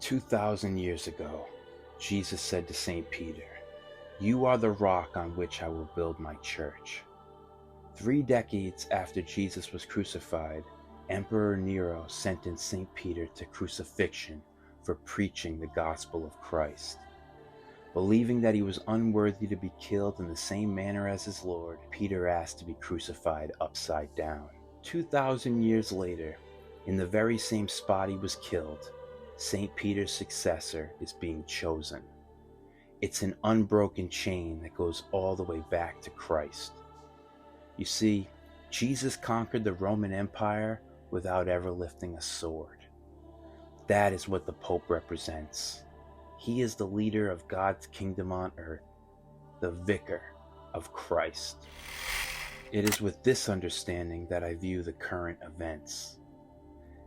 2,000 years ago, Jesus said to St. Peter, "You are the rock on which I will build my church." 3 decades after Jesus was crucified, Emperor Nero sentenced St. Peter to crucifixion for preaching the gospel of Christ. Believing that he was unworthy to be killed in the same manner as his Lord, Peter asked to be crucified upside down. 2,000 years later, in the very same spot he was killed, St. Peter's successor is being chosen. It's an unbroken chain that goes all the way back to Christ. You see, Jesus conquered the Roman Empire without ever lifting a sword. That is what the Pope represents. He is the leader of God's kingdom on earth, the Vicar of Christ. It is with this understanding that I view the current events.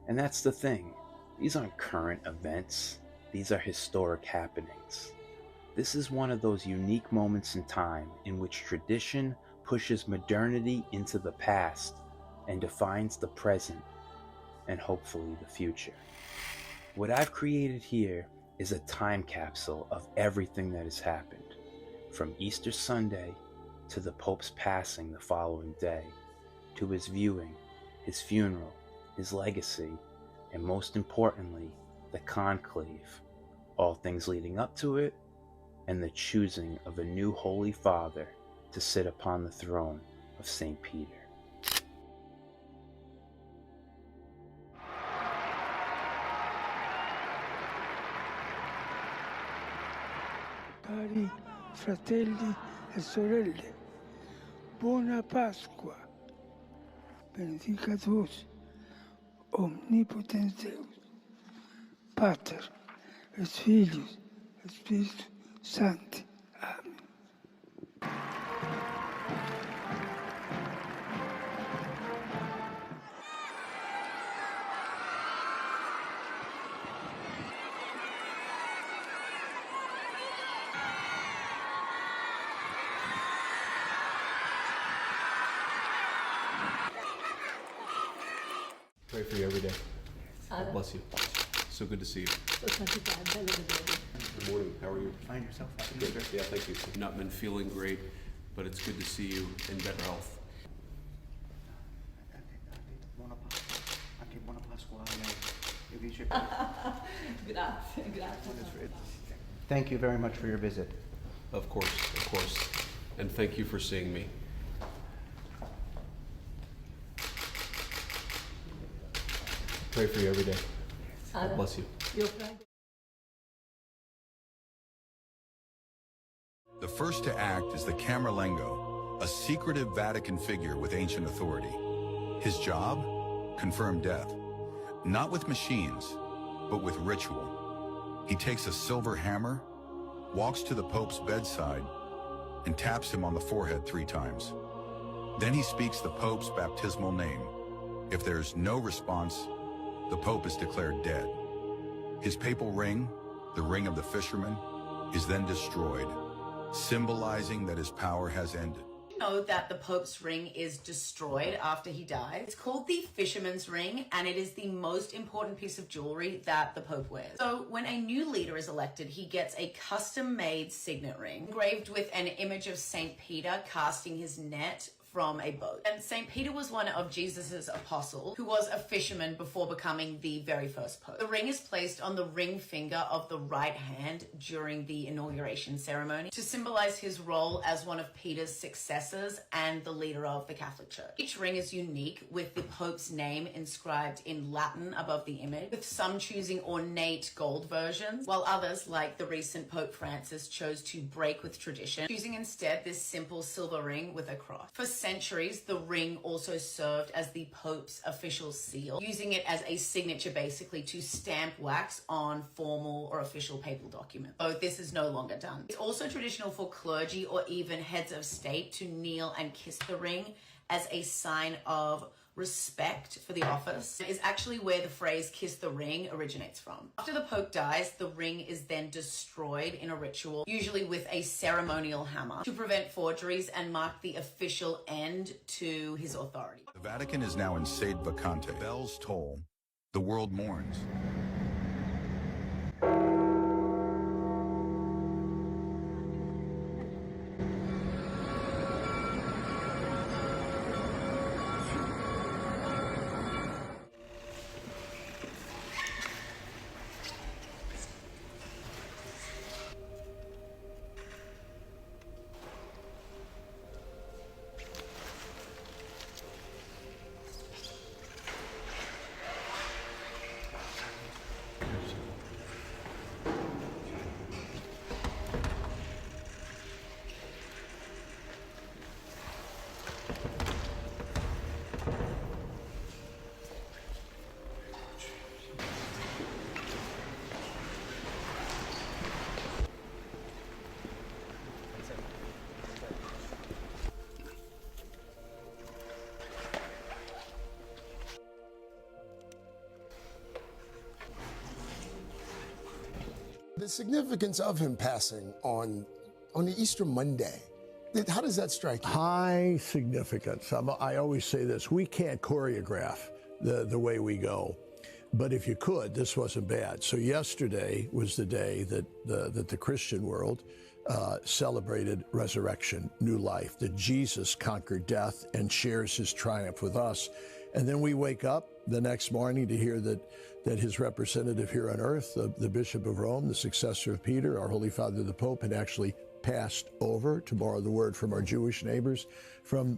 And that's the thing. These aren't current events. These are historic happenings. This is one of those unique moments in time in which tradition pushes modernity into the past and defines the present and hopefully the future. What I've created here is a time capsule of everything that has happened, from Easter Sunday to the Pope's passing the following day, to his viewing, his funeral, his legacy, and most importantly, the Conclave, all things leading up to it, and the choosing of a new Holy Father to sit upon the throne of St. Peter. Cari fratelli e sorelle, buona Pasqua. Benedicat vos, omnipotens Deus, Pater, et Filius, et Spiritus Sancti. Amen. Pray for you every day. God bless you. So good to see you. Good morning. How are you? Find yourself happy. Good. Yeah, thank you. Not been feeling great, but it's good to see you in better health. Anche buona Pasqua a lei. Io dice- Grazie. Thank you very much for your visit. Of course. And thank you for seeing me. Pray for you every day. God bless you. The first to act is the Camerlengo, a secretive Vatican figure with ancient authority. His job? Confirm death. Not with machines, but with ritual. He takes a silver hammer, walks to the Pope's bedside, and taps him on the forehead 3 times. Then he speaks the Pope's baptismal name. If there's no response, the Pope is declared dead. His papal ring, the ring of the fisherman, is then destroyed, symbolizing that his power has ended. Know that the Pope's ring is destroyed after he died. It's called the Fisherman's Ring, and it is the most important piece of jewelry that the Pope wears. So when a new leader is elected, he gets a custom-made signet ring engraved with an image of St. Peter casting his net from a boat. And St. Peter was one of Jesus's apostles who was a fisherman before becoming the very first pope. The ring is placed on the ring finger of the right hand during the inauguration ceremony to symbolize his role as one of Peter's successors and the leader of the Catholic Church. Each ring is unique, with the Pope's name inscribed in Latin above the image, with some choosing ornate gold versions, while others, like the recent Pope Francis, chose to break with tradition, choosing instead this simple silver ring with a cross. For centuries, the ring also served as the Pope's official seal, using it as a signature basically to stamp wax on formal or official papal documents. Though this is no longer done. It's also traditional for clergy or even heads of state to kneel and kiss the ring as a sign of respect for the office. It is actually where the phrase "kiss the ring" originates from. After the Pope dies, the ring is then destroyed in a ritual, usually with a ceremonial hammer, to prevent forgeries and mark the official end to his authority. The Vatican is now in sede vacante. Bells toll. The world mourns. The significance of him passing on the Easter Monday, how does that strike you? High significance. I always say this, we can't choreograph the way we go. But if you could, this wasn't bad. So yesterday was the day that the Christian world celebrated resurrection, new life, that Jesus conquered death and shares his triumph with us. And then we wake up the next morning to hear that his representative here on earth, the Bishop of Rome, the successor of Peter, our Holy Father the Pope, had actually passed over, to borrow the word from our Jewish neighbors, from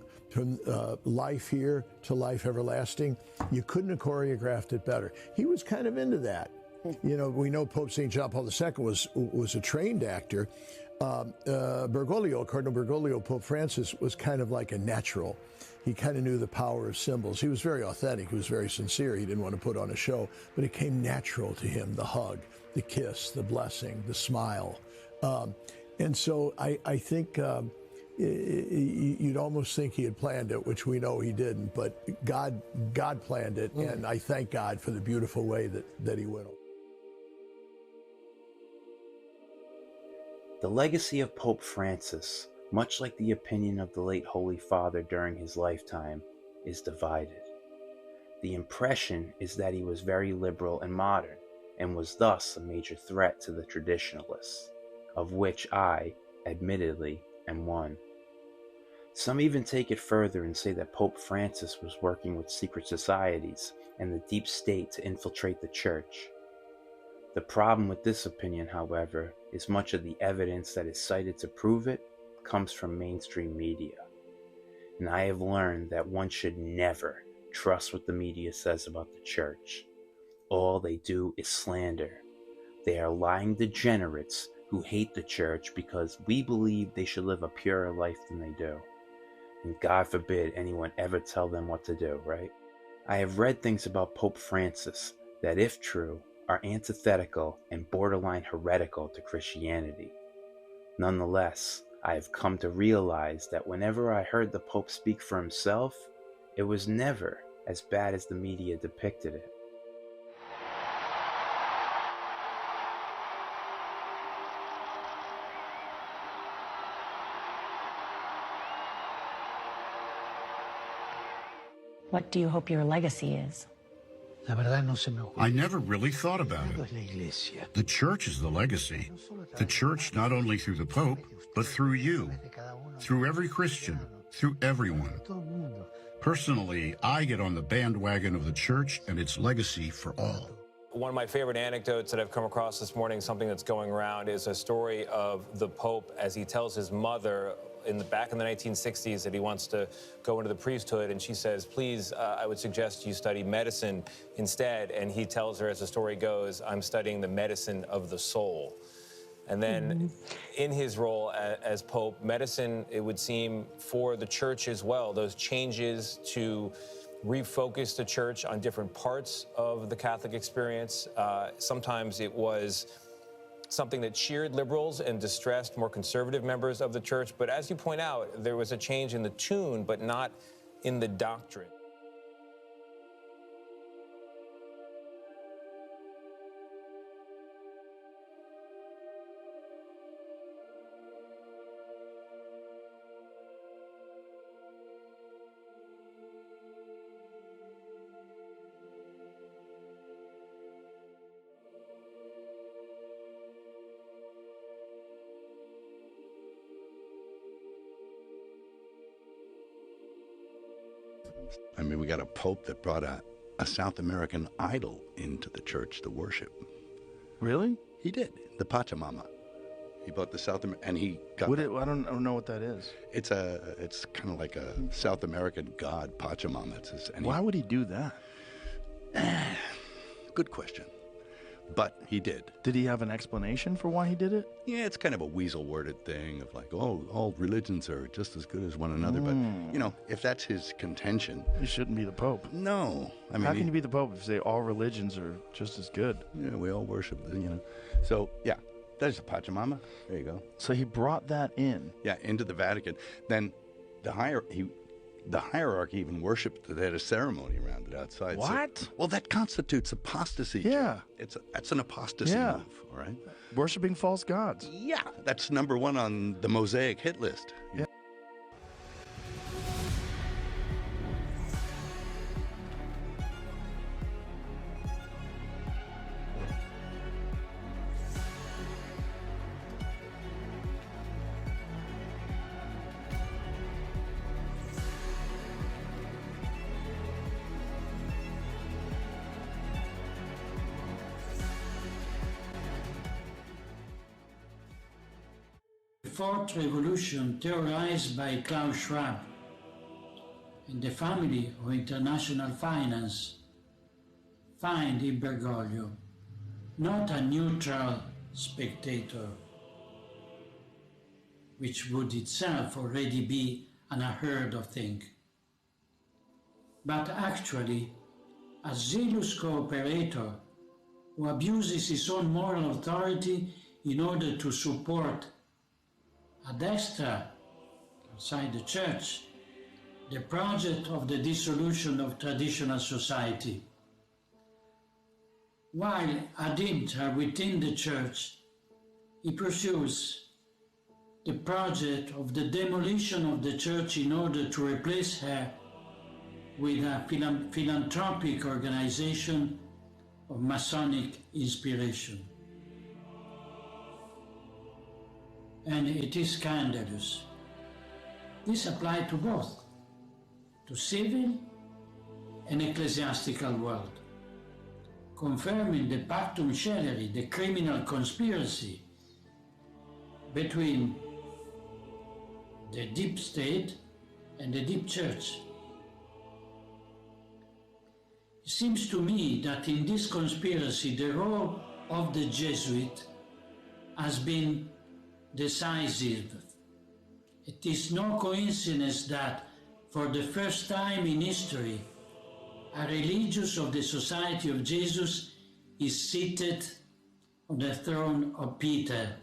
life here to life everlasting. You couldn't have choreographed it better. He was kind of into that. You know, we know Pope St. John Paul II was a trained actor. Cardinal Bergoglio, Pope Francis, was kind of like a natural. He kind of knew the power of symbols. He was very authentic. He was very sincere. He didn't want to put on a show, but it came natural to him, the hug, the kiss, the blessing, the smile. And so I think you'd almost think he had planned it, which we know he didn't, but God planned it, and I thank God for the beautiful way that he went. The legacy of Pope Francis, much like the opinion of the late Holy Father during his lifetime, is divided. The impression is that he was very liberal and modern, and was thus a major threat to the traditionalists, of which I, admittedly, am one. Some even take it further and say that Pope Francis was working with secret societies and the deep state to infiltrate the church. The problem with this opinion, however, is much of the evidence that is cited to prove it comes from mainstream media. And I have learned that one should never trust what the media says about the church. All they do is slander. They are lying degenerates who hate the church because we believe they should live a purer life than they do. And God forbid anyone ever tell them what to do, right? I have read things about Pope Francis that, if true, are antithetical and borderline heretical to Christianity. Nonetheless, I have come to realize that whenever I heard the Pope speak for himself, it was never as bad as the media depicted it. What do you hope your legacy is? I never really thought about it. The church is the legacy. The church not only through the Pope, but through you, through every Christian, through everyone. Personally, I get on the bandwagon of the church and its legacy for all. One of my favorite anecdotes that I've come across this morning, something that's going around, is a story of the Pope as he tells his mother back in the 1960s that he wants to go into the priesthood, and she says, please, I would suggest you study medicine instead. And he tells her, as the story goes, I'm studying the medicine of the soul. And then in his role as Pope, medicine, it would seem, for the church as well, those changes to refocus the church on different parts of the Catholic experience. Sometimes it was something that cheered liberals and distressed more conservative members of the church. But as you point out, there was a change in the tune, but not in the doctrine. I mean, we got a pope that brought a South American idol into the church to worship. Really? He did. The Pachamama. He brought the South American, and he got. I don't know what that is. It's kind of like a South American god, Pachamama. Why would he do that? Good question. But he did. Did he have an explanation for why he did it? Yeah, it's kind of a weasel-worded thing of like, oh, all religions are just as good as one another. But, you know, if that's his contention... He shouldn't be the Pope. No. I mean, how can you be the Pope if you say all religions are just as good? Yeah, we all worship, you know. So, yeah, there's the Pachamama. There you go. So he brought that in? Yeah, into the Vatican. Then The hierarchy even worshipped. They had a ceremony around it outside. What? So, well, that constitutes apostasy. Yeah. That's an apostasy move, all right? Worshipping false gods. Yeah, that's number one on the Mosaic hit list. Yeah. The Fourth Revolution, theorized by Klaus Schwab and the family of international finance, find in Bergoglio not a neutral spectator, which would itself already be an unheard of thing, but actually a zealous cooperator who abuses his own moral authority in order to support a destra outside the church, the project of the dissolution of traditional society. While ad intra within the church, he pursues the project of the demolition of the church in order to replace her with a philanthropic organization of Masonic inspiration. And it is scandalous. This applies to both, to civil and ecclesiastical world, confirming the pactum sceleri, the criminal conspiracy between the deep state and the deep church. It seems to me that in this conspiracy the role of the Jesuit has been decisive. It is no coincidence that for the first time in history, a religious of the Society of Jesus is seated on the throne of Peter.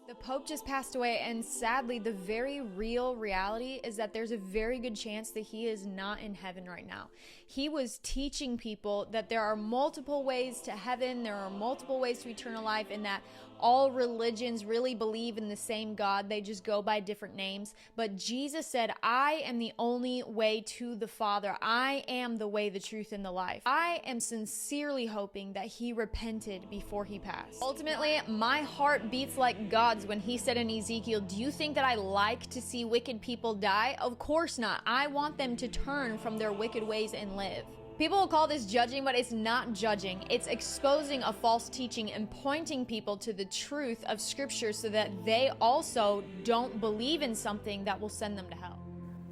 The Pope just passed away, and sadly, the very real reality is that there's a very good chance that he is not in heaven right now. He was teaching people that there are multiple ways to heaven, there are multiple ways to eternal life, and that all religions really believe in the same God, they just go by different names. But Jesus said, I am the only way to the Father. I am the way, the truth, and the life. I am sincerely hoping that he repented before he passed. Ultimately, my heart beats like God's when he said in Ezekiel, do you think that I like to see wicked people die? Of course not. I want them to turn from their wicked ways and live. People will call this judging, but it's not judging. It's exposing a false teaching and pointing people to the truth of Scripture so that they also don't believe in something that will send them to hell.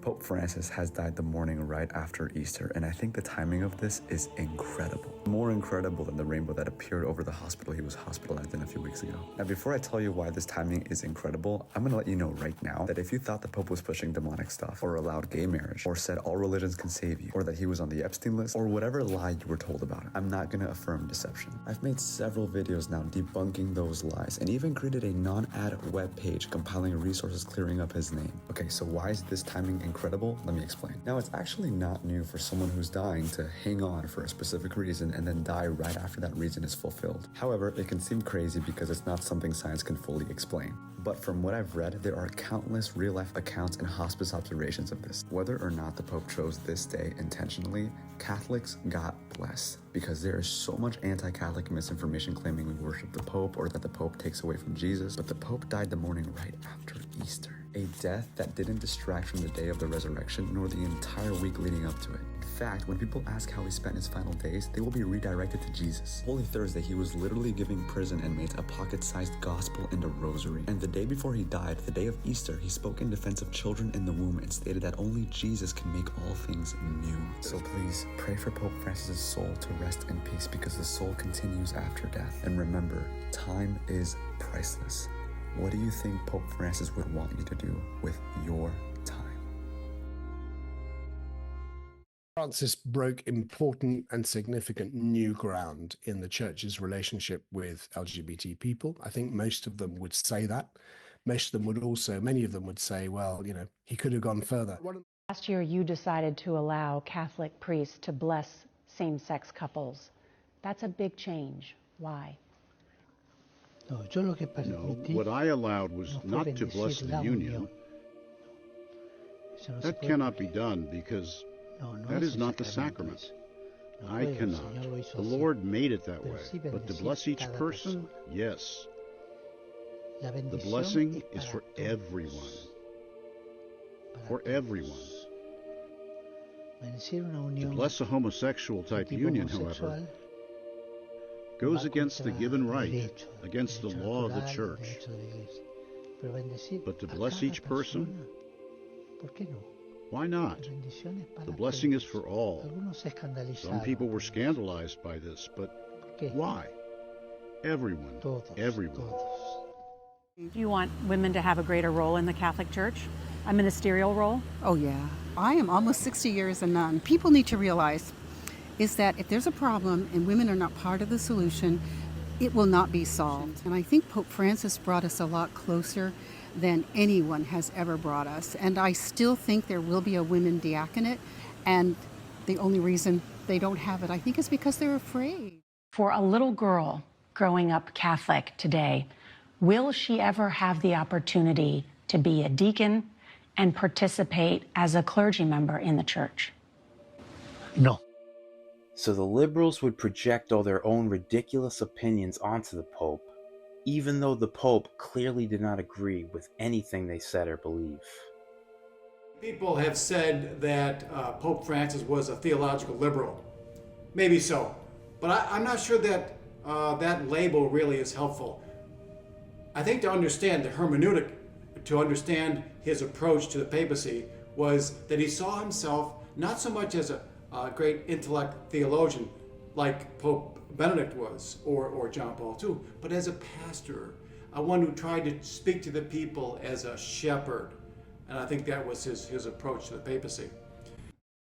Pope Francis has died the morning right after Easter, and I think the timing of this is incredible. More incredible than the rainbow that appeared over the hospital he was hospitalized in a few weeks ago. Now, before I tell you why this timing is incredible, I'm gonna let you know right now that if you thought the Pope was pushing demonic stuff, or allowed gay marriage, or said all religions can save you, or that he was on the Epstein list, or whatever lie you were told about him, I'm not gonna affirm deception. I've made several videos now debunking those lies, and even created a non-ad web page compiling resources clearing up his name. Okay, so why is this timing incredible? Let me explain. Now, it's actually not new for someone who's dying to hang on for a specific reason and then die right after that reason is fulfilled. However, it can seem crazy because it's not something science can fully explain. But from what I've read, there are countless real-life accounts and hospice observations of this. Whether or not the Pope chose this day intentionally, Catholics got blessed, because there is so much anti-Catholic misinformation claiming we worship the Pope or that the Pope takes away from Jesus, but the Pope died the morning right after Easter. A death that didn't distract from the day of the resurrection, nor the entire week leading up to it. In fact, when people ask how he spent his final days, they will be redirected to Jesus. Holy Thursday, he was literally giving prison inmates a pocket-sized gospel and a rosary. And the day before he died, the day of Easter, he spoke in defense of children in the womb and stated that only Jesus can make all things new. So please, pray for Pope Francis' soul to rest in peace, because the soul continues after death. And remember, time is priceless. What do you think Pope Francis would want you to do with your time? Francis broke important and significant new ground in the church's relationship with LGBT people. I think most of them would say that. Many of them would say, well, he could have gone further. Last year, you decided to allow Catholic priests to bless same-sex couples. That's a big change. Why? No, what I allowed was not to bless the union. That cannot be done because that is not the sacrament. I cannot. The Lord made it that way. But to bless each person, yes. The blessing is for everyone. For everyone. To bless a homosexual type union, however, goes against the given right, against the law of the Church. But to bless each person, why not? The blessing is for all. Some people were scandalized by this, but why? Everyone, everyone. Do you want women to have a greater role in the Catholic Church? A ministerial role? Oh, yeah. I am almost 60 years a nun. People need to realize is that if there's a problem and women are not part of the solution, it will not be solved. And I think Pope Francis brought us a lot closer than anyone has ever brought us. And I still think there will be a women diaconate, and the only reason they don't have it, I think, is because they're afraid. For a little girl growing up Catholic today, will she ever have the opportunity to be a deacon and participate as a clergy member in the church? No. So the liberals would project all their own ridiculous opinions onto the Pope, even though the Pope clearly did not agree with anything they said or believe. People have said that Pope Francis was a theological liberal. Maybe so. But I'm not sure that that label really is helpful. I think to understand the hermeneutic, to understand his approach to the papacy, was that he saw himself not so much as a great intellect theologian like Pope Benedict was, or John Paul II, but as a pastor, one who tried to speak to the people as a shepherd. And I think that was his approach to the papacy.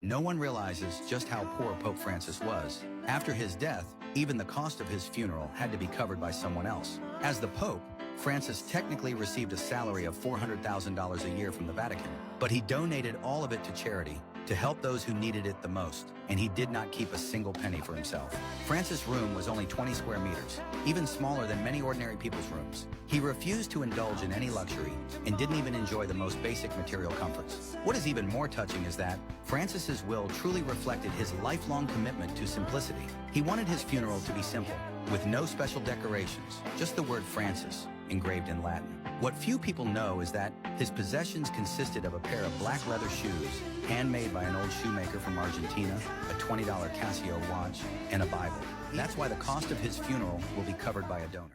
No one realizes just how poor Pope Francis was. After his death, even the cost of his funeral had to be covered by someone else. As the Pope, Francis technically received a salary of $400,000 a year from the Vatican, but he donated all of it to charity to help those who needed it the most, and he did not keep a single penny for himself. Francis' room was only 20 square meters, even smaller than many ordinary people's rooms. He refused to indulge in any luxury and didn't even enjoy the most basic material comforts. What is even more touching is that Francis' will truly reflected his lifelong commitment to simplicity. He wanted his funeral to be simple, with no special decorations, just the word Francis engraved in Latin. What few people know is that his possessions consisted of a pair of black leather shoes, handmade by an old shoemaker from Argentina, a $20 Casio watch, and a Bible. That's why the cost of his funeral will be covered by a donor.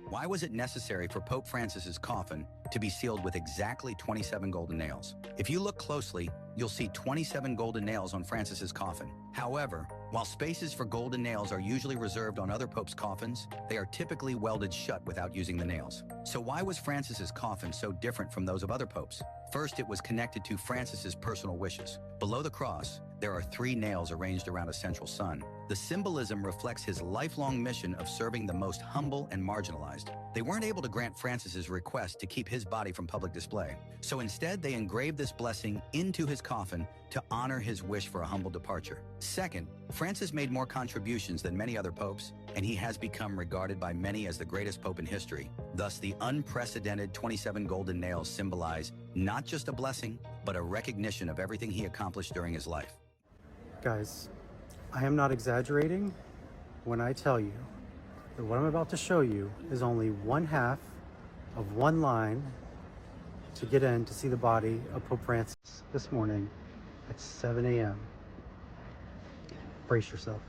Why was it necessary for Pope Francis's coffin to be sealed with exactly 27 golden nails? If you look closely, you'll see 27 golden nails on Francis's coffin. However, while spaces for golden nails are usually reserved on other popes' coffins, they are typically welded shut without using the nails. So why was Francis's coffin so different from those of other popes? First, it was connected to Francis's personal wishes. Below the cross, there are 3 nails arranged around a central sun. The symbolism reflects his lifelong mission of serving the most humble and marginalized. They weren't able to grant Francis's request to keep his body from public display. So instead, they engraved this blessing into his coffin to honor his wish for a humble departure. Second, Francis made more contributions than many other popes, and he has become regarded by many as the greatest pope in history. Thus, the unprecedented 27 golden nails symbolize not just a blessing, but a recognition of everything he accomplished during his life. Guys, I am not exaggerating when I tell you that what I'm about to show you is only one half of one line to get in to see the body of Pope Francis this morning at 7 a.m. Brace yourself.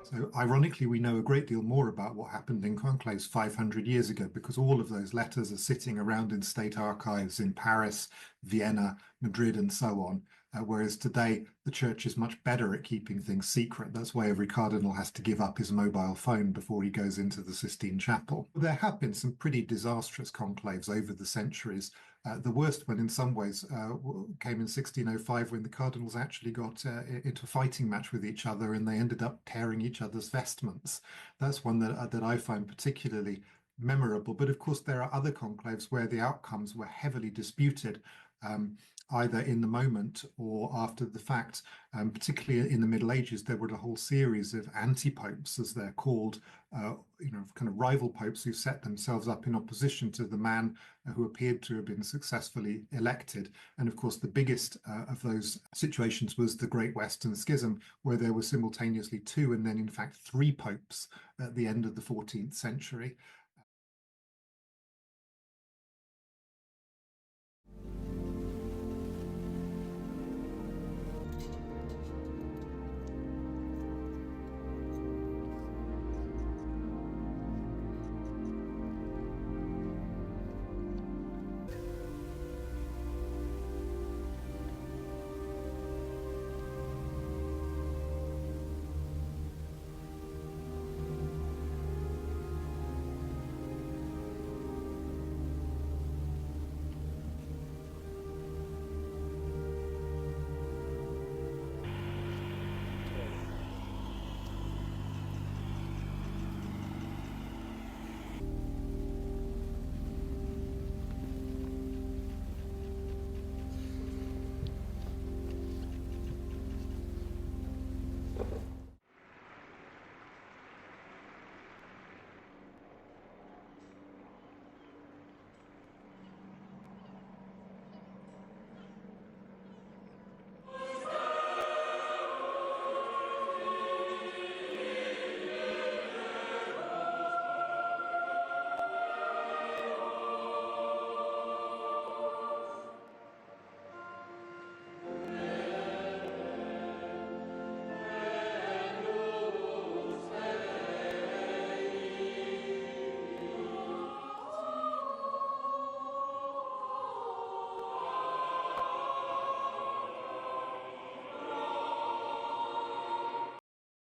So ironically, we know a great deal more about what happened in conclaves 500 years ago because all of those letters are sitting around in state archives in Paris, Vienna, Madrid, and so on. Whereas today, the church is much better at keeping things secret. That's why every cardinal has to give up his mobile phone before he goes into the Sistine Chapel. There have been some pretty disastrous conclaves over the centuries. The worst one in some ways came in 1605 when the cardinals actually got into a fighting match with each other and they ended up tearing each other's vestments. That's one that I find particularly memorable. But of course, there are other conclaves where the outcomes were heavily disputed, either in the moment or after the fact. Particularly in the Middle Ages, there were a whole series of anti-popes, as they're called, kind of rival popes who set themselves up in opposition to the man who appeared to have been successfully elected. And of course, the biggest of those situations was the Great Western Schism, where there were simultaneously two and then in fact three popes at the end of the 14th century.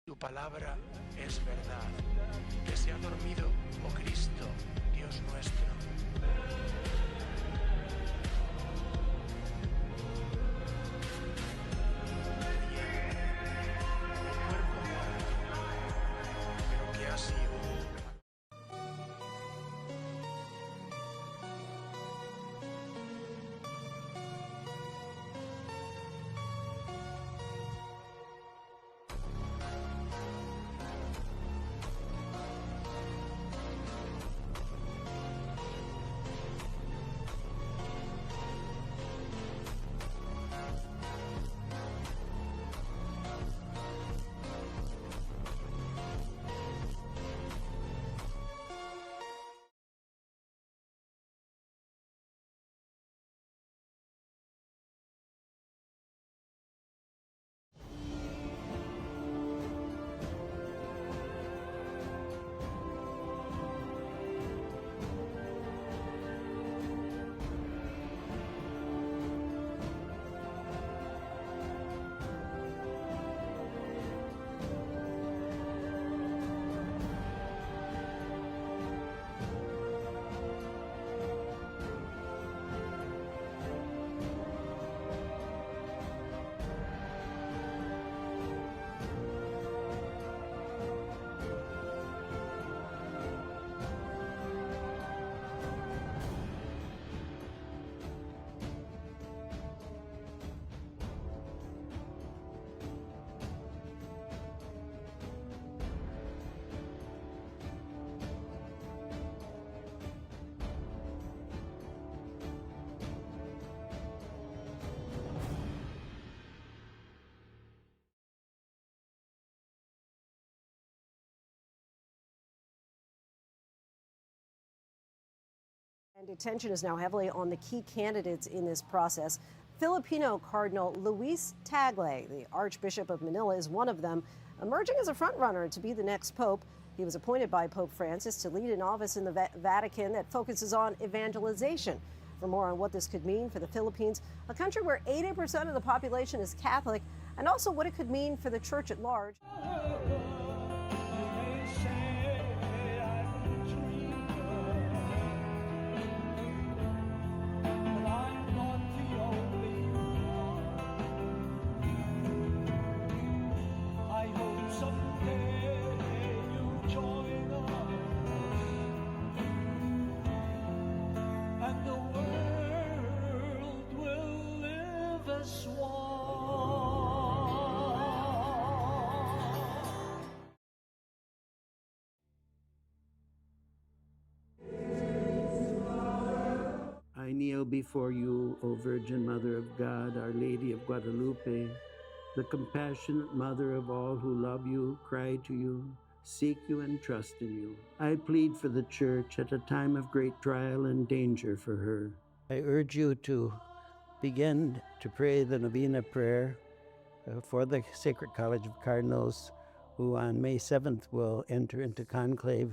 Tu palabra es verdad. Que se ha dormido, oh Cristo, Dios nuestro. And attention is now heavily on the key candidates in this process. Filipino Cardinal Luis Tagle, the Archbishop of Manila, is one of them, emerging as a frontrunner to be the next pope. He was appointed by Pope Francis to lead an office in the Vatican that focuses on evangelization. For more on what this could mean for the Philippines, a country where 80% of the population is Catholic, and also what it could mean for the church at large. I kneel before you, O Virgin Mother of God, Our Lady of Guadalupe, the compassionate Mother of all who love you, cry to you, seek you, and trust in you. I plead for the Church at a time of great trial and danger for her. I urge you to begin to pray the Novena prayer for the Sacred College of Cardinals, who on May 7th will enter into conclave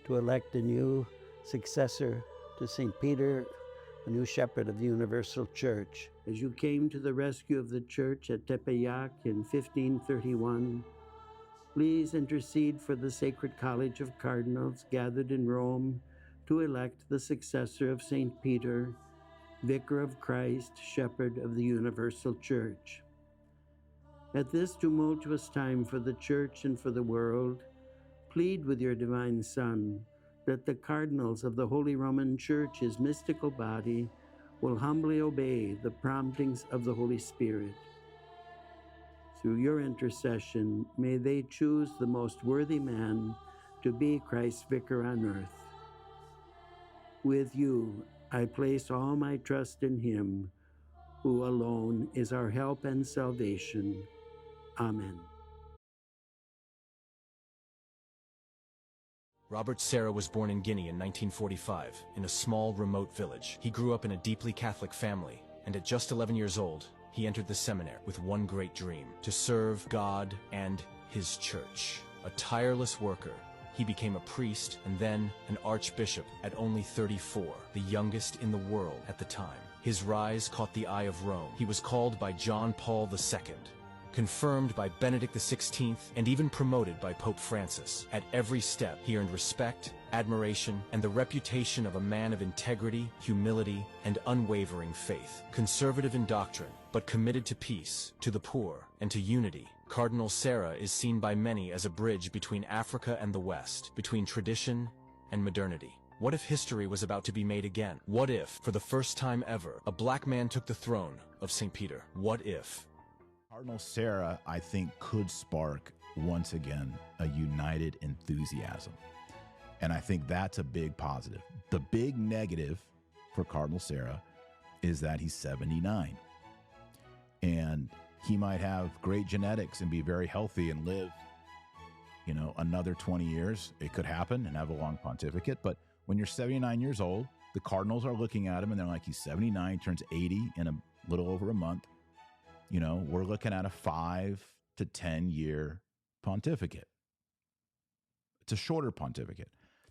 to elect a new successor to St. Peter, a new shepherd of the Universal Church. As you came to the rescue of the Church at Tepeyac in 1531, please intercede for the Sacred College of Cardinals gathered in Rome to elect the successor of St. Peter, Vicar of Christ, shepherd of the Universal Church. At this tumultuous time for the Church and for the world, plead with your divine Son that the cardinals of the Holy Roman Church, his mystical body, will humbly obey the promptings of the Holy Spirit. Through your intercession, may they choose the most worthy man to be Christ's vicar on earth. With you, I place all my trust in him, who alone is our help and salvation. Amen. Robert Serra was born in Guinea in 1945, in a small, remote village. He grew up in a deeply Catholic family, and at just 11 years old, he entered the seminary with one great dream: to serve God and his church. A tireless worker, he became a priest and then an archbishop at only 34, the youngest in the world at the time. His rise caught the eye of Rome. He was called by John Paul II, confirmed by Benedict XVI, and even promoted by Pope Francis. At every step, he earned respect, admiration, and the reputation of a man of integrity, humility, and unwavering faith. Conservative in doctrine, but committed to peace, to the poor, and to unity, Cardinal Serra is seen by many as a bridge between Africa and the West, between tradition and modernity. What if history was about to be made again? What if, for the first time ever, a black man took the throne of St. Peter? What if? Cardinal Serra, I think, could spark, once again, a united enthusiasm. And I think that's a big positive. The big negative for Cardinal Serra is that he's 79. And he might have great genetics and be very healthy and live, another 20 years. It could happen and have a long pontificate. But when you're 79 years old, the cardinals are looking at him and they're like, he's 79, turns 80 in a little over a month. We're looking at a 5 to 10 year pontificate. It's a shorter pontificate.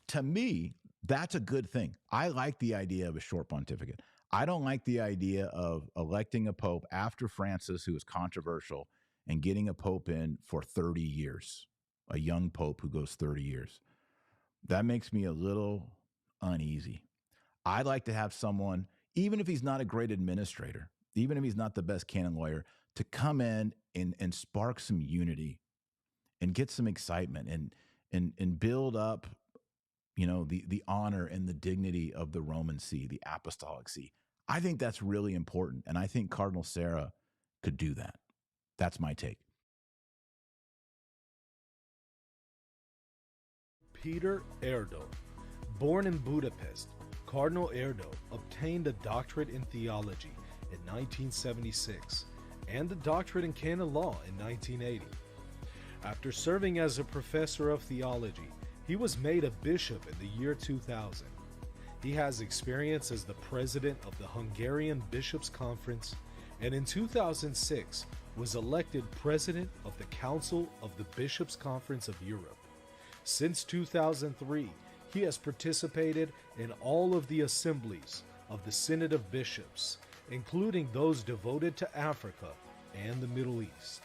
To me, that's a good thing. I like the idea of a short pontificate. I don't like the idea of electing a pope after Francis, who was controversial, and getting a pope in for 30 years, a young pope who goes 30 years. That makes me a little uneasy. I'd like to have someone, even if he's not a great administrator, even if he's not the best canon lawyer, to come in and spark some unity and get some excitement and build up, the honor and the dignity of the Roman See, the Apostolic See. I think that's really important, and I think Cardinal Serra could do that. That's my take. Peter Erdo. Born in Budapest, Cardinal Erdo obtained a doctorate in theology in 1976 and a doctorate in canon law in 1980. After serving as a professor of theology, he was made a bishop in the year 2000. He has experience as the president of the Hungarian Bishops' Conference, and in 2006 was elected president of the Council of the Bishops' Conference of Europe. Since 2003, he has participated in all of the assemblies of the Synod of Bishops, including those devoted to Africa and the Middle East.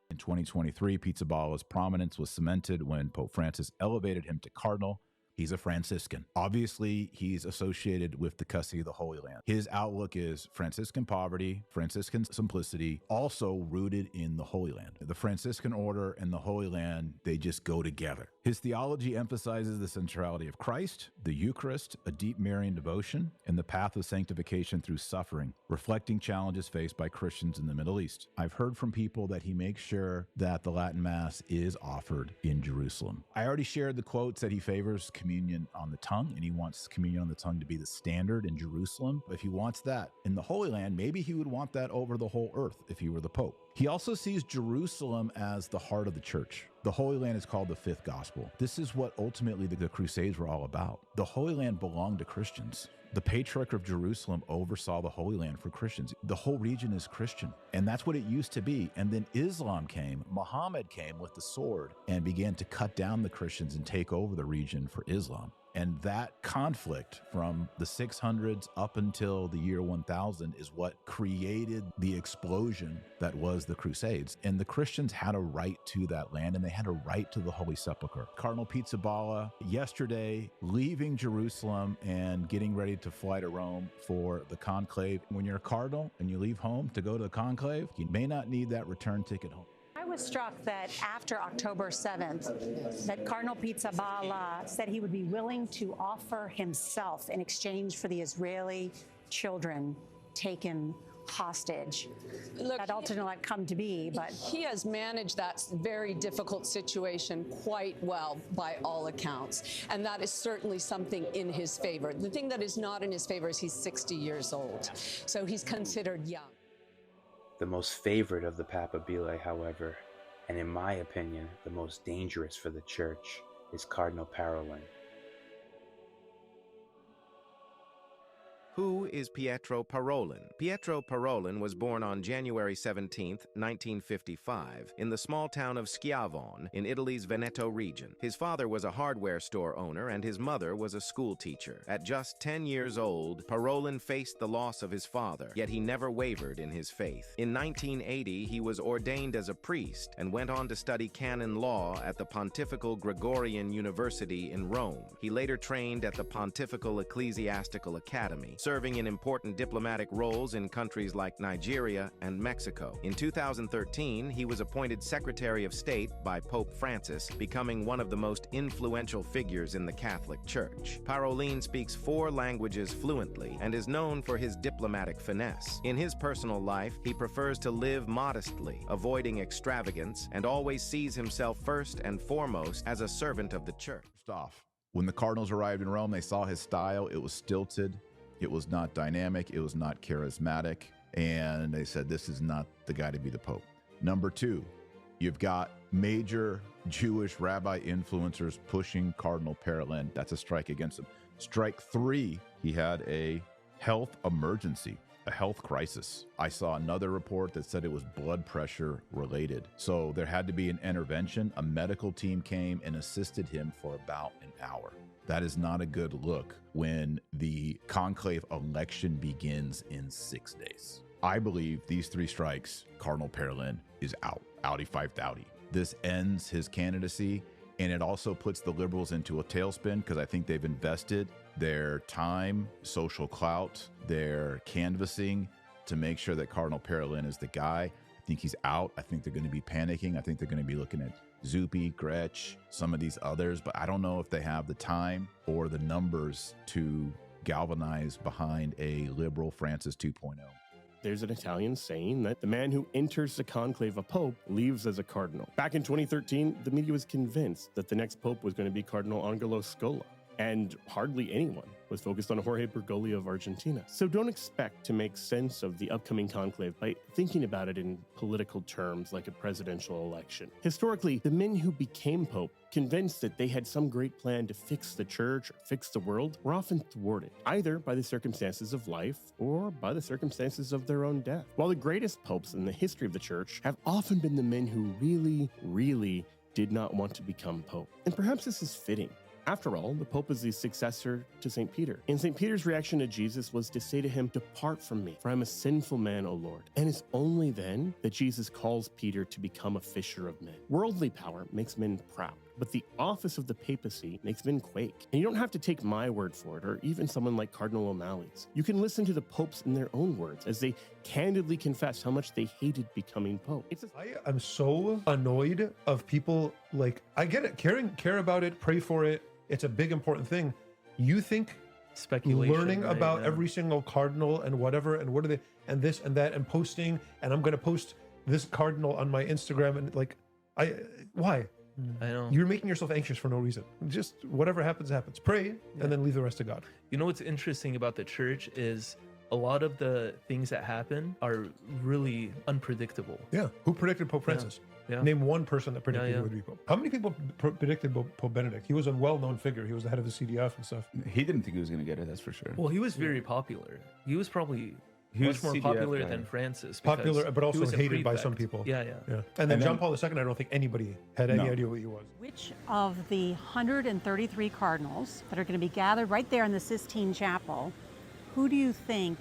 In 2023, Pizzaballa's prominence was cemented when Pope Francis elevated him to cardinal. He's a Franciscan. Obviously, he's associated with the custody of the Holy Land. His outlook is Franciscan poverty, Franciscan simplicity, also rooted in the Holy Land. The Franciscan order and the Holy Land, they just go together. His theology emphasizes the centrality of Christ, the Eucharist, a deep Marian devotion, and the path of sanctification through suffering, reflecting challenges faced by Christians in the Middle East. I've heard from people that he makes sure that the Latin Mass is offered in Jerusalem. I already shared the quotes that he favors communion on the tongue, and he wants communion on the tongue to be the standard in Jerusalem. If he wants that in the Holy Land, maybe he would want that over the whole earth if he were the Pope. He also sees Jerusalem as the heart of the church. The Holy Land is called the fifth gospel. This is what ultimately the Crusades were all about. The Holy Land belonged to Christians. The Patriarch of Jerusalem oversaw the Holy Land for Christians. The whole region is Christian, and that's what it used to be. And then Islam came, Muhammad came with the sword and began to cut down the Christians and take over the region for Islam. And that conflict from the 600s up until the year 1000 is what created the explosion that was the Crusades. And the Christians had a right to that land, and they had a right to the Holy Sepulchre. Cardinal Pizzaballa, yesterday, leaving Jerusalem and getting ready to fly to Rome for the conclave. When you're a cardinal and you leave home to go to the conclave, you may not need that return ticket home. I was struck that after October 7th, that Cardinal Pizzaballa said he would be willing to offer himself in exchange for the Israeli children taken hostage. Look, that ultimately not come to be, but he has managed that very difficult situation quite well by all accounts, and that is certainly something in his favor. The thing that is not in his favor is he's 60 years old, so he's considered young. The most favored of the Papabile, however, and in my opinion, the most dangerous for the Church, is Cardinal Parolin. Who is Pietro Parolin? Pietro Parolin was born on January 17, 1955, in the small town of Schiavon in Italy's Veneto region. His father was a hardware store owner and his mother was a school teacher. At just 10 years old, Parolin faced the loss of his father, yet he never wavered in his faith. In 1980, he was ordained as a priest and went on to study canon law at the Pontifical Gregorian University in Rome. He later trained at the Pontifical Ecclesiastical Academy, serving in important diplomatic roles in countries like Nigeria and Mexico. In 2013, he was appointed Secretary of State by Pope Francis, becoming one of the most influential figures in the Catholic Church. Parolin speaks 4 languages fluently and is known for his diplomatic finesse. In his personal life, he prefers to live modestly, avoiding extravagance, and always sees himself first and foremost as a servant of the Church. When the cardinals arrived in Rome, they saw his style. It was stilted. It was not dynamic. It was not charismatic. And they said, this is not the guy to be the Pope. Number 2, you've got major Jewish rabbi influencers pushing Cardinal Parolin. That's a strike against him. Strike 3, he had a health emergency, a health crisis. I saw another report that said it was blood pressure related. So there had to be an intervention. A medical team came and assisted him for about an hour. That is not a good look when the conclave election begins in 6 days. I believe these 3 strikes, Cardinal Parolin is out. Outie fifed outie. This ends his candidacy, and it also puts the liberals into a tailspin because I think they've invested their time, social clout, their canvassing to make sure that Cardinal Parolin is the guy. I think he's out. I think they're going to be panicking. I think they're going to be looking at Zuppi, Gretsch, some of these others, but I don't know if they have the time or the numbers to galvanize behind a liberal Francis 2.0. There's an Italian saying that the man who enters the conclave a pope leaves as a cardinal. Back in 2013, the media was convinced that the next pope was going to be Cardinal Angelo Scola. And hardly anyone was focused on Jorge Bergoglio of Argentina. So don't expect to make sense of the upcoming conclave by thinking about it in political terms like a presidential election. Historically, the men who became pope, convinced that they had some great plan to fix the church or fix the world, were often thwarted, either by the circumstances of life or by the circumstances of their own death. While the greatest popes in the history of the church have often been the men who really did not want to become pope. And perhaps this is fitting. After all, the Pope is the successor to St. Peter. And St. Peter's reaction to Jesus was to say to him, "Depart from me, for I'm a sinful man, O Lord." And it's only then that Jesus calls Peter to become a fisher of men. Worldly power makes men proud, but the office of the papacy makes men quake. And you don't have to take my word for it, or even someone like Cardinal O'Malley's. You can listen to the popes in their own words as they candidly confess how much they hated becoming pope. I am so annoyed of people like, I get it, care about it, pray for it. It's a big, important thing. You think speculation, learning right, about every single cardinal and whatever, and what are they, and this and that, and posting, and I'm going to post this cardinal on my Instagram, and like, why? I know. You're making yourself anxious for no reason. Just whatever happens, happens. Pray, and then leave the rest to God. You know what's interesting about the church is a lot of the things that happen are really unpredictable. Yeah. Who predicted Pope Francis? Yeah. Name one person that predicted Yeah. he would be Pope. How many people predicted Pope Benedict? He was a well-known figure. He was the head of the CDF and stuff. He didn't think he was going to get it, that's for sure. Well, he was very popular. He was probably He much was more CDF popular guy. than Francis. Popular, but he also was a hated by prefect. some people. Yeah. And then And John then- Paul II, I don't think anybody had any No. idea what he was. Which of the 133 cardinals that are going to be gathered right there in the Sistine Chapel, who do you think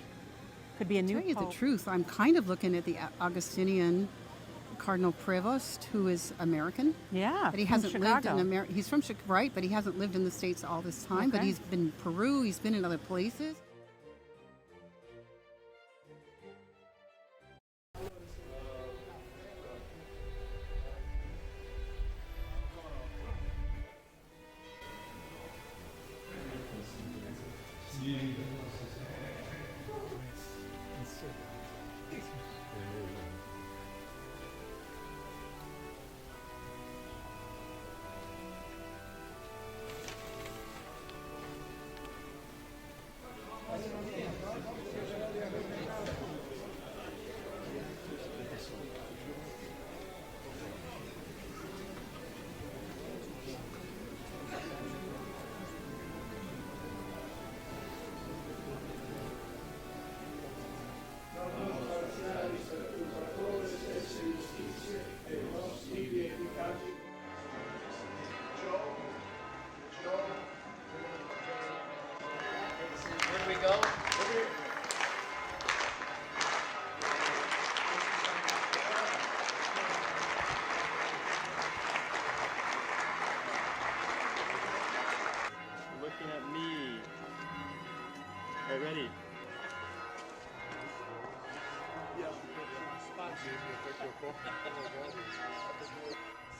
could be a new To tell you pope? the truth, I'm kind of looking at the Augustinian Cardinal Prevost, who is American. Yeah, But he from hasn't lived in Chicago. America. He's from Chicago, right? But he hasn't lived in the States all this time. But Okay. he's been in Peru. He's been in other places. Where do we go? Looking at me. All right, ready?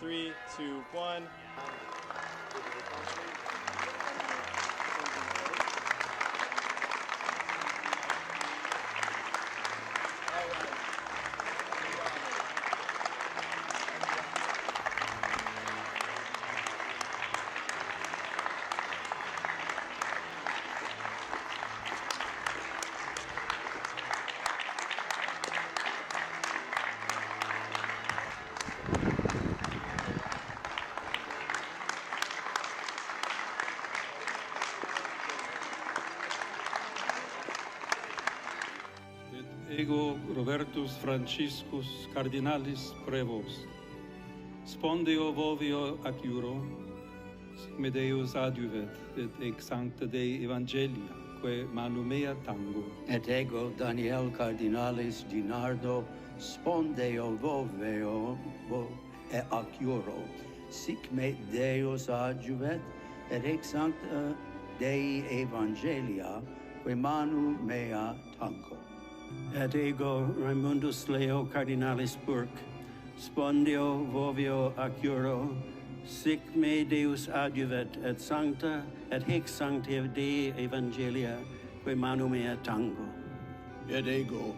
Three, two, one. Ego Robertus Franciscus Cardinalis Prevost, spondeo vovio ac iuro, sic me Deus adjuvet, et ex sancta Dei Evangelia, que manu mea tango. Et ego Daniel Cardinalis Dinardo, spondeo voveo ac iuro, sic me Deus adjuvet, et ex sancta Dei Evangelia, que manu mea tango. Et ego Raimundus Leo Cardinalis Burke, spondio vovio ac iuro, sic me Deus adjuvet et sancta et hic sancti Dei Evangelia, que manu mea tango. Et ego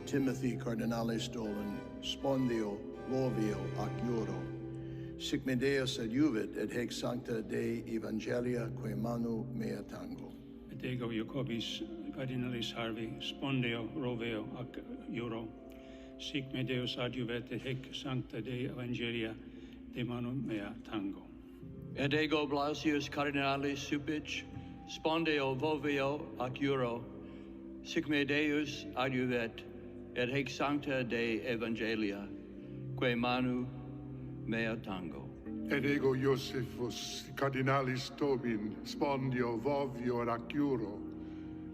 Timothy Cardinalis Dolan, spondio vovio ac iuro, sic me Deus adiuvit, et haec sancta Dei Evangelia quae manu mea tango. Et ego Jacobis cardinalis Harvey, spondeo roveo ac iuro, sic me Deus adiuvet, et haec sancta Dei Evangelia de manu mea tango. Et ego Blasius cardinalis Supich, spondeo voveo ac iuro, sic me Deus adiuvet, et haec sancta Dei Evangelia quae manu mea tango. Et ego Josephus cardinalis Tobin, spondio vovio ac iuro,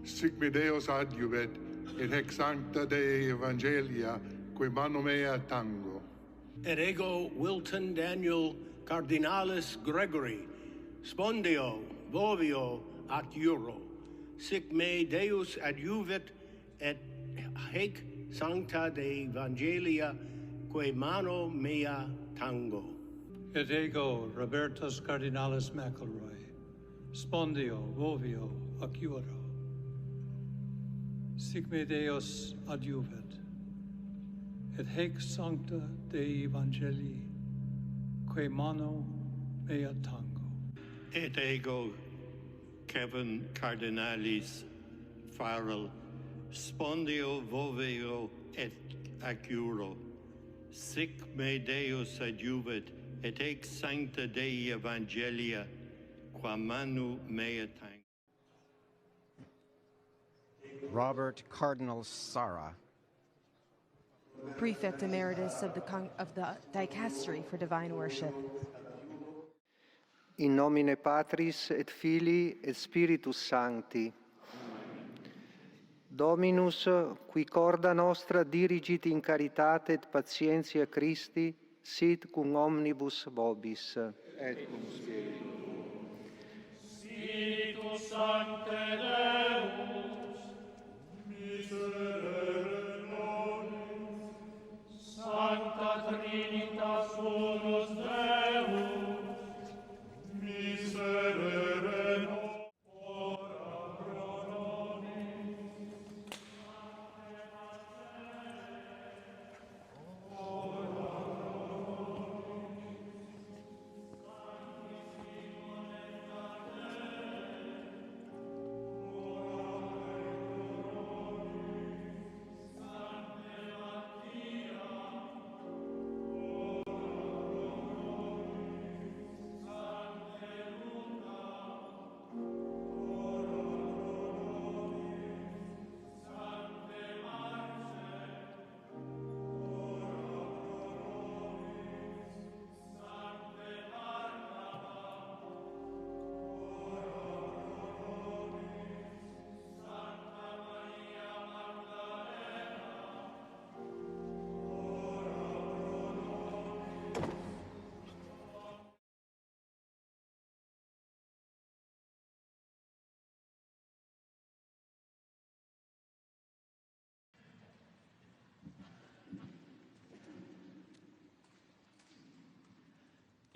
sic me Deus adiuvet, et haec sancta Dei Evangelia quae manu mea tango. Et ego Wilton Daniel cardinalis Gregory, spondio vovio ac iuro, sic me Deus adiuvet, et haec sancta Dei Evangelia quae manu mea tango. Et ego Robertus cardinalis McElroy, spondio vovio ac iuro, sic me Deus adiuvet, et haec sancta Dei Evangelii quae manu mea tango. Et ego Kevin cardinalis Farrell, spondio voveo et ac iuro, sic me Deus adiuvet, et haec sancta Dei Evangelia qua manu mea tango. Robert Cardinal Sarah, Prefect Emeritus of the Dicastery for Divine Worship. In nomine Patris et Filii et Spiritus Sancti. Dominus, qui corda nostra dirigit in caritate et patientia Christi, sit cum omnibus vobis. Et cum spiritu. Spiritus Sancte Deus, miserere nobis, Sancta Trinitas unus Deus, miserere nobis, ora pro nobis.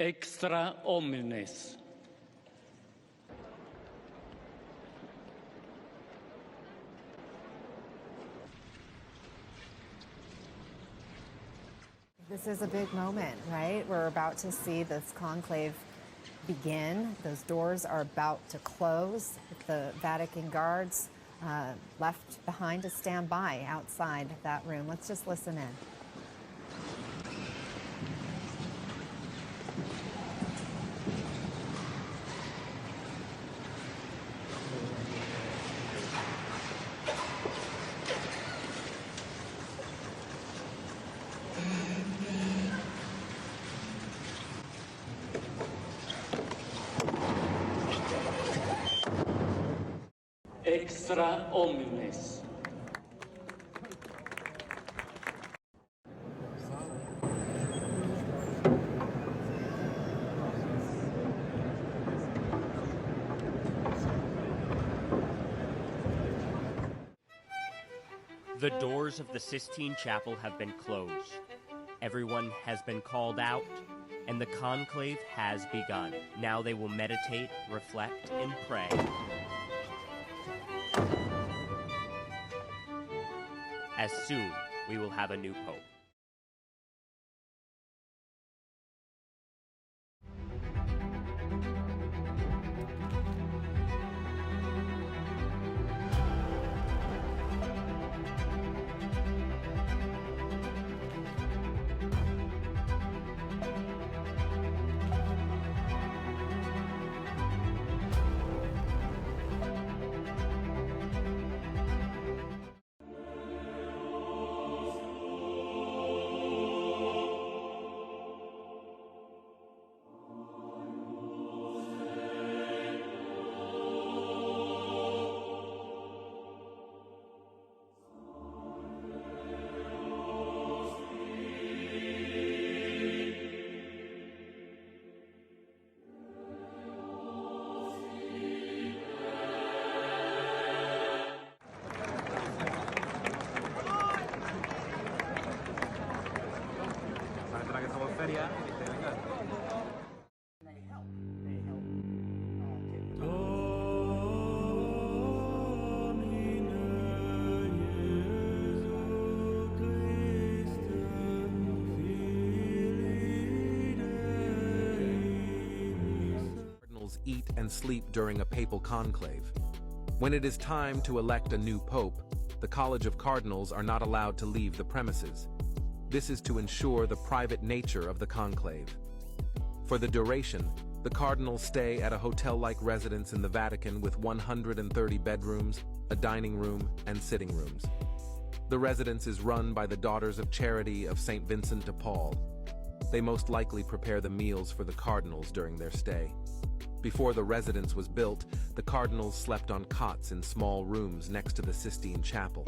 Extra omnes. This is a big moment, right? We're about to see this conclave begin. Those doors are about to close. The Vatican guards left behind to stand by outside that room. Let's just listen in. Extra omnes. The doors of the Sistine Chapel have been closed. Everyone has been called out, and the conclave has begun. Now they will meditate, reflect, and pray. As soon, we will have a new pope. Cardinals eat and sleep during a papal conclave. When it is time to elect a new pope, the College of Cardinals are not allowed to leave the premises. This is to ensure the private nature of the conclave. For the duration, the cardinals stay at a hotel-like residence in the Vatican with 130 bedrooms, a dining room, and sitting rooms. The residence is run by the Daughters of Charity of St. Vincent de Paul. They most likely prepare the meals for the cardinals during their stay. Before the residence was built, the cardinals slept on cots in small rooms next to the Sistine Chapel.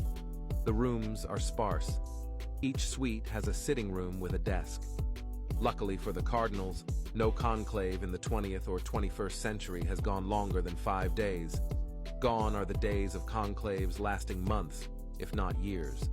The rooms are sparse. Each suite has a sitting room with a desk. Luckily for the cardinals, no conclave in the 20th or 21st century has gone longer than 5 days. Gone are the days of conclaves lasting months, if not years.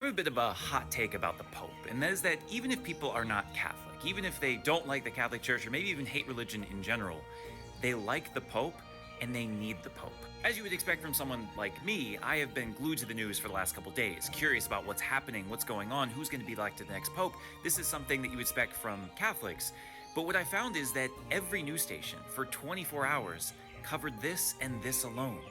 I have a bit of a hot take about the Pope, and that is that even if people are not Catholic, even if they don't like the Catholic Church or maybe even hate religion in general, they like the Pope and they need the Pope. As you would expect from someone like me, I have been glued to the news for the last couple days, curious about what's happening, what's going on, who's going to be elected the next Pope. This is something that you would expect from Catholics. But what I found is that every news station for 24 hours covered this and this alone.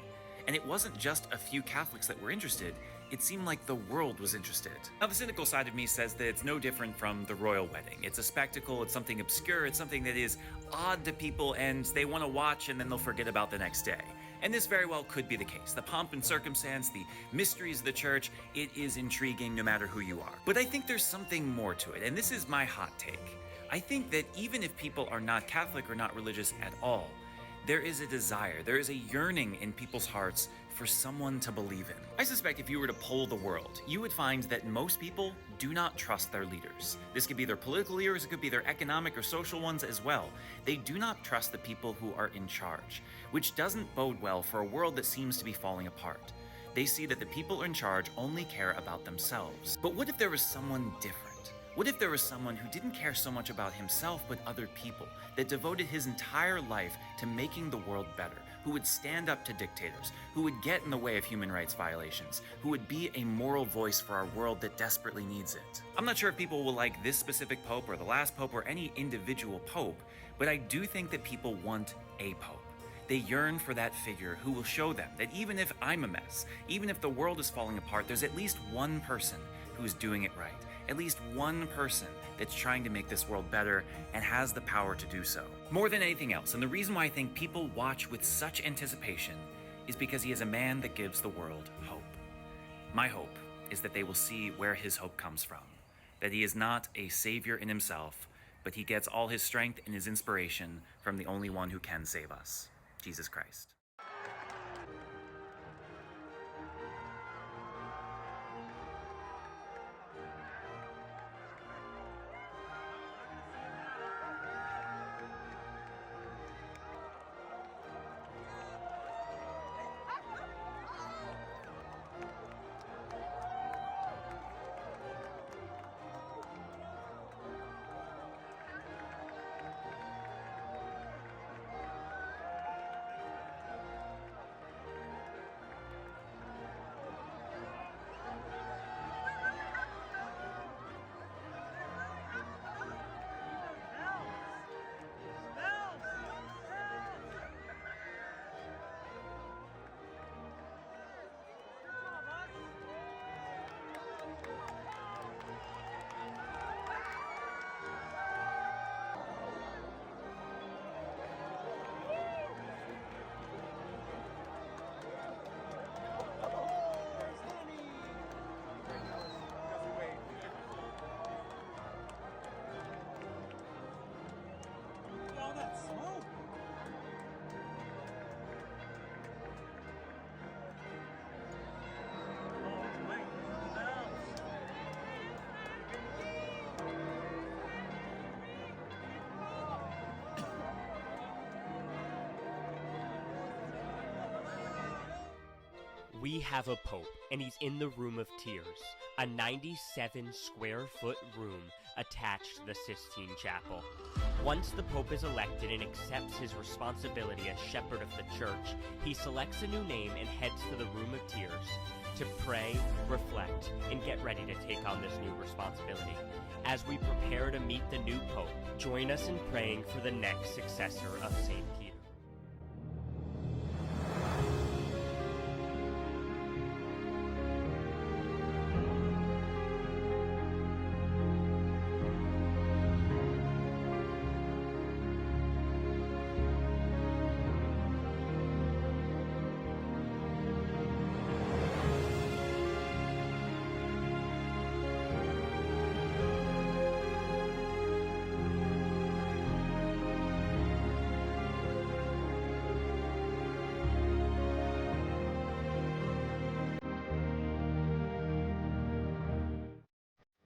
And it wasn't just a few Catholics that were interested, it seemed like the world was interested. Now, the cynical side of me says that it's no different from the royal wedding. It's a spectacle, it's something obscure, it's something that is odd to people and they want to watch and then they'll forget about the next day. And this very well could be the case. The pomp and circumstance, the mysteries of the church, it is intriguing no matter who you are. But I think there's something more to it, and this is my hot take. I think that even if people are not Catholic or not religious at all, there is a desire, there is a yearning in people's hearts for someone to believe in. I suspect if you were to poll the world, you would find that most people do not trust their leaders. This could be their political leaders, it could be their economic or social ones as well. They do not trust the people who are in charge, which doesn't bode well for a world that seems to be falling apart. They see that the people in charge only care about themselves. But what if there was someone different? What if there was someone who didn't care so much about himself but other people, that devoted his entire life to making the world better, who would stand up to dictators, who would get in the way of human rights violations, who would be a moral voice for our world that desperately needs it? I'm not sure if people will like this specific pope or the last pope or any individual pope, but I do think that people want a pope. They yearn for that figure who will show them that even if I'm a mess, even if the world is falling apart, there's at least one person who's doing it right. At least one person that's trying to make this world better and has the power to do so. More than anything else, and the reason why I think people watch with such anticipation is because he is a man that gives the world hope. My hope is that they will see where his hope comes from, that he is not a savior in himself, but he gets all his strength and his inspiration from the only one who can save us, Jesus Christ. We have a pope, and he's in the Room of Tears, a 97-square-foot room attached to the Sistine Chapel. Once the pope is elected and accepts his responsibility as shepherd of the church, he selects a new name and heads to the Room of Tears to pray, reflect, and get ready to take on this new responsibility. As we prepare to meet the new pope, join us in praying for the next successor of St. Peter.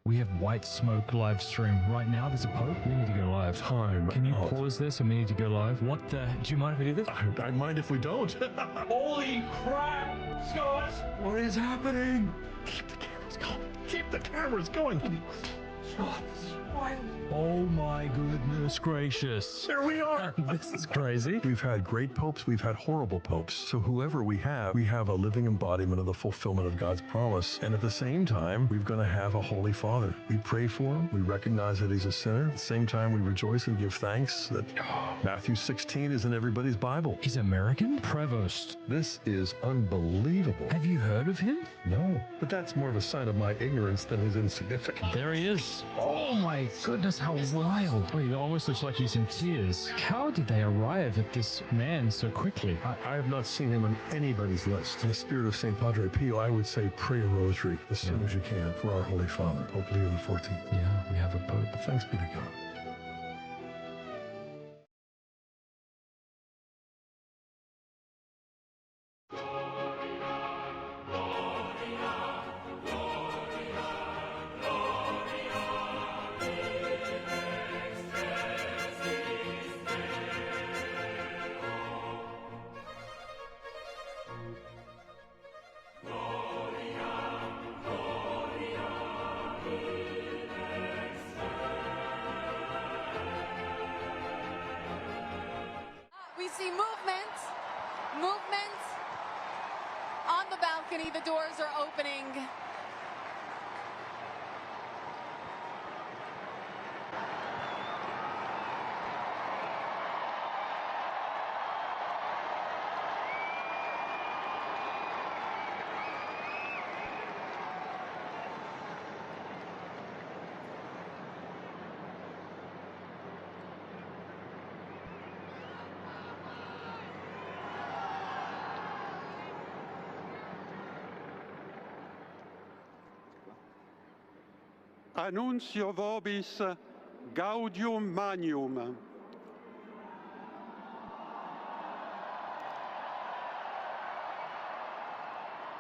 We have white smoke live stream right now. There's a pope. We need to go live. Time. Can you pause this? And we need to go live. What the? Do you mind if we do this? I mind if we don't. Holy crap, Scott! What is happening? Keep the cameras going. Keep the cameras going. Oh my goodness gracious. There we are. This is crazy. We've had great popes, we've had horrible popes. So whoever we have a living embodiment of the fulfillment of God's promise. And at the same time, we're going to have a Holy Father. We pray for him. We recognize that he's a sinner. At the same time, we rejoice and give thanks that Matthew 16 is in everybody's Bible. He's American? Provost. This is unbelievable. Have you heard of him? No, but that's more of a sign of my ignorance than his insignificance. There he is. Oh my goodness, how wild. Oh, he almost looks like he's in tears. How did they arrive at this man so quickly? I have not seen him on anybody's list. In the spirit of St. Padre Pio, I would say pray a rosary as soon as you can for our Holy Father, Pope Leo XIV. Yeah, we have a pope. Thanks be to God. We see movement on the balcony. The doors are opening. Annuncio vobis gaudium magnum.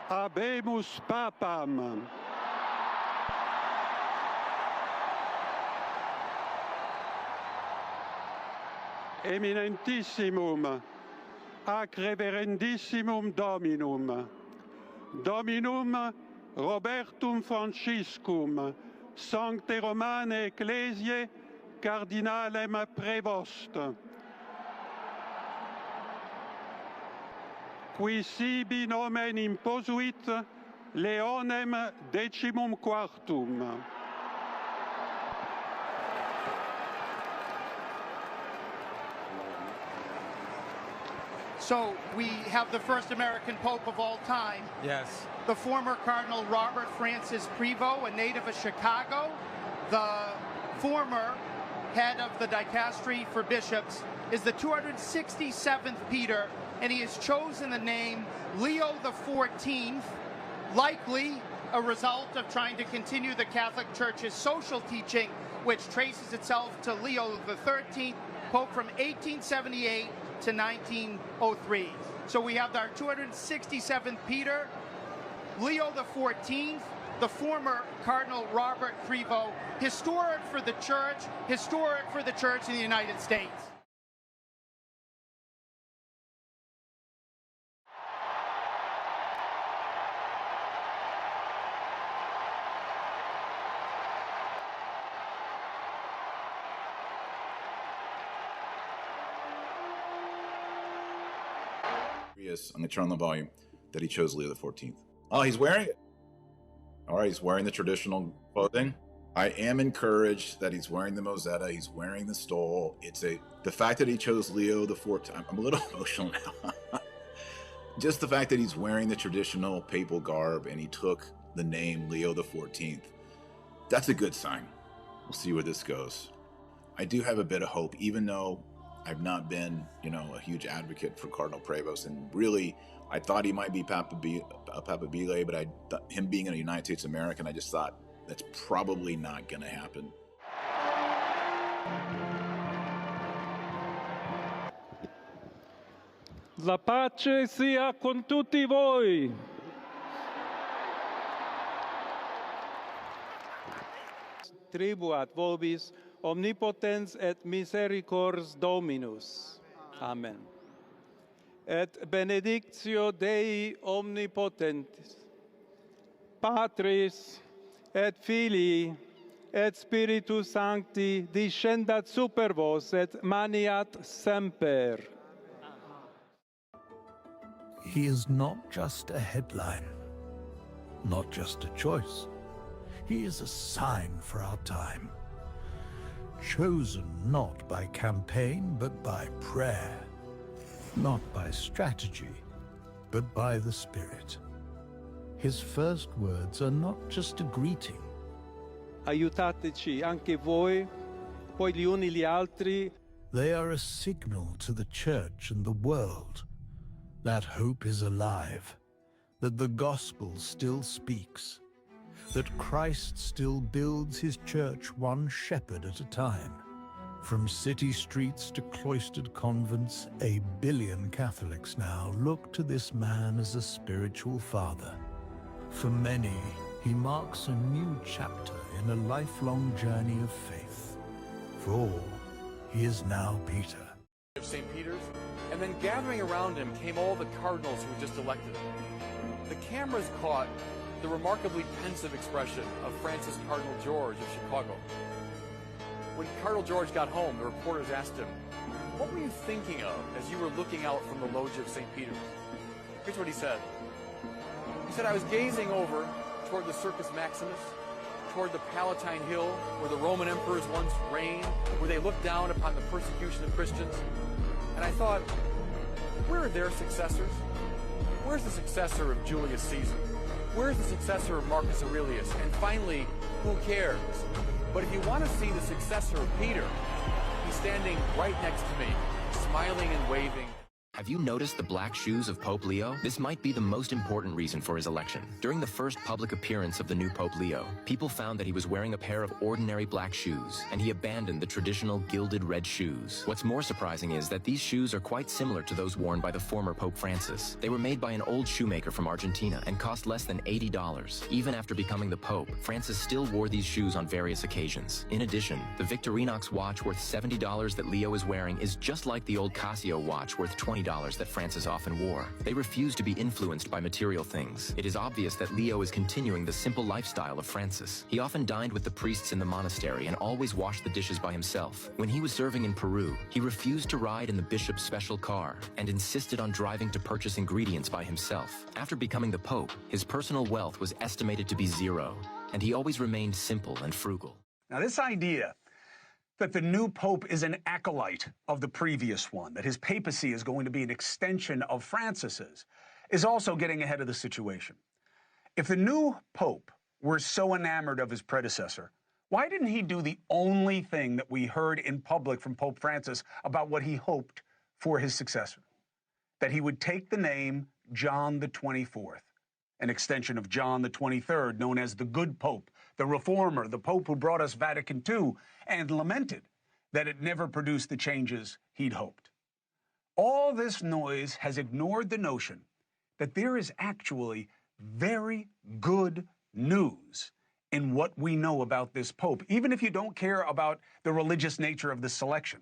Habemus papam. Eminentissimum, ac reverendissimum Dominum, Dominum Robertum Franciscum, Sancte Romane Ecclesiae Cardinalem Prevost, qui sibi nomen imposuit Leonem XIV. So we have the first American Pope of all time. Yes. The former Cardinal Robert Francis Prevost, a native of Chicago. The former head of the dicastery for bishops is the 267th Peter, and he has chosen the name Leo XIV, likely a result of trying to continue the Catholic Church's social teaching, which traces itself to Leo XIII, Pope from 1878 to 1903. So we have our 267th Peter, Leo XIV, the former Cardinal Robert Prevost, historic for the Church in the United States. I'm going to turn on the volume, that he chose Leo XIV. Oh, he's wearing it. All right, he's wearing the traditional clothing. I am encouraged that he's wearing the mozzetta, he's wearing the stole. The fact that he chose Leo XIV, I'm a little emotional now. Just the fact that he's wearing the traditional papal garb and he took the name Leo XIV, that's a good sign. We'll see where this goes. I do have a bit of hope, even though I've not been, a huge advocate for Cardinal Prevost, and really, I thought he might be Papabile, but him being a United States American, I just thought that's probably not going to happen. La pace sia con tutti voi. Tribuat vobis omnipotens et misericors Dominus. Amen. Et benedictio Dei omnipotentis, Patris et Filii et Spiritus Sancti descendat super vos et maniat semper. He is not just a headline, not just a choice. He is a sign for our time, chosen not by campaign but by prayer, not by strategy but by the Spirit. His first words are not just a greeting. Aiutateci anche voi, poi gli uni gli altri. They are a signal to the Church and the world that hope is alive, that the gospel still speaks, that Christ still builds his church one shepherd at a time. From city streets to cloistered convents, 1 billion Catholics now look to this man as a spiritual father. For many, he marks a new chapter in a lifelong journey of faith. For all, he is now Peter. Of St. Peter's, and then gathering around him came all the cardinals who had just elected him. The cameras caught the remarkably pensive expression of Francis Cardinal George of Chicago. When Cardinal George got home, the reporters asked him, "What were you thinking of as you were looking out from the loggia of St. Peter's?" Here's what he said. He said, "I was gazing over toward the Circus Maximus, toward the Palatine Hill, where the Roman emperors once reigned, where they looked down upon the persecution of Christians. And I thought, where are their successors? Where's the successor of Julius Caesar? Where's the successor of Marcus Aurelius? And finally, who cares? But if you want to see the successor of Peter, he's standing right next to me, smiling and waving." Have you noticed the black shoes of Pope Leo? This might be the most important reason for his election. During the first public appearance of the new Pope Leo, people found that he was wearing a pair of ordinary black shoes, and he abandoned the traditional gilded red shoes. What's more surprising is that these shoes are quite similar to those worn by the former Pope Francis. They were made by an old shoemaker from Argentina and cost less than $80. Even after becoming the Pope, Francis still wore these shoes on various occasions. In addition, the Victorinox watch worth $70 that Leo is wearing is just like the old Casio watch worth $20 that Francis often wore. They refuse to be influenced by material things. It is obvious that Leo is continuing the simple lifestyle of Francis. He often dined with the priests in the monastery and always washed the dishes by himself. When he was serving in Peru, he refused to ride in the bishop's special car and insisted on driving to purchase ingredients by himself. After becoming the Pope, his personal wealth was estimated to be zero, and he always remained simple and frugal. Now, this idea that the new pope is an acolyte of the previous one, that his papacy is going to be an extension of Francis's, is also getting ahead of the situation. If the new pope were so enamored of his predecessor, why didn't he do the only thing that we heard in public from Pope Francis about what he hoped for his successor? That he would take the name John the 24th, an extension of John the 23rd, known as the Good Pope, the Reformer, the Pope who brought us Vatican II, and lamented that it never produced the changes he'd hoped. All this noise has ignored the notion that there is actually very good news in what we know about this Pope, even if you don't care about the religious nature of the selection.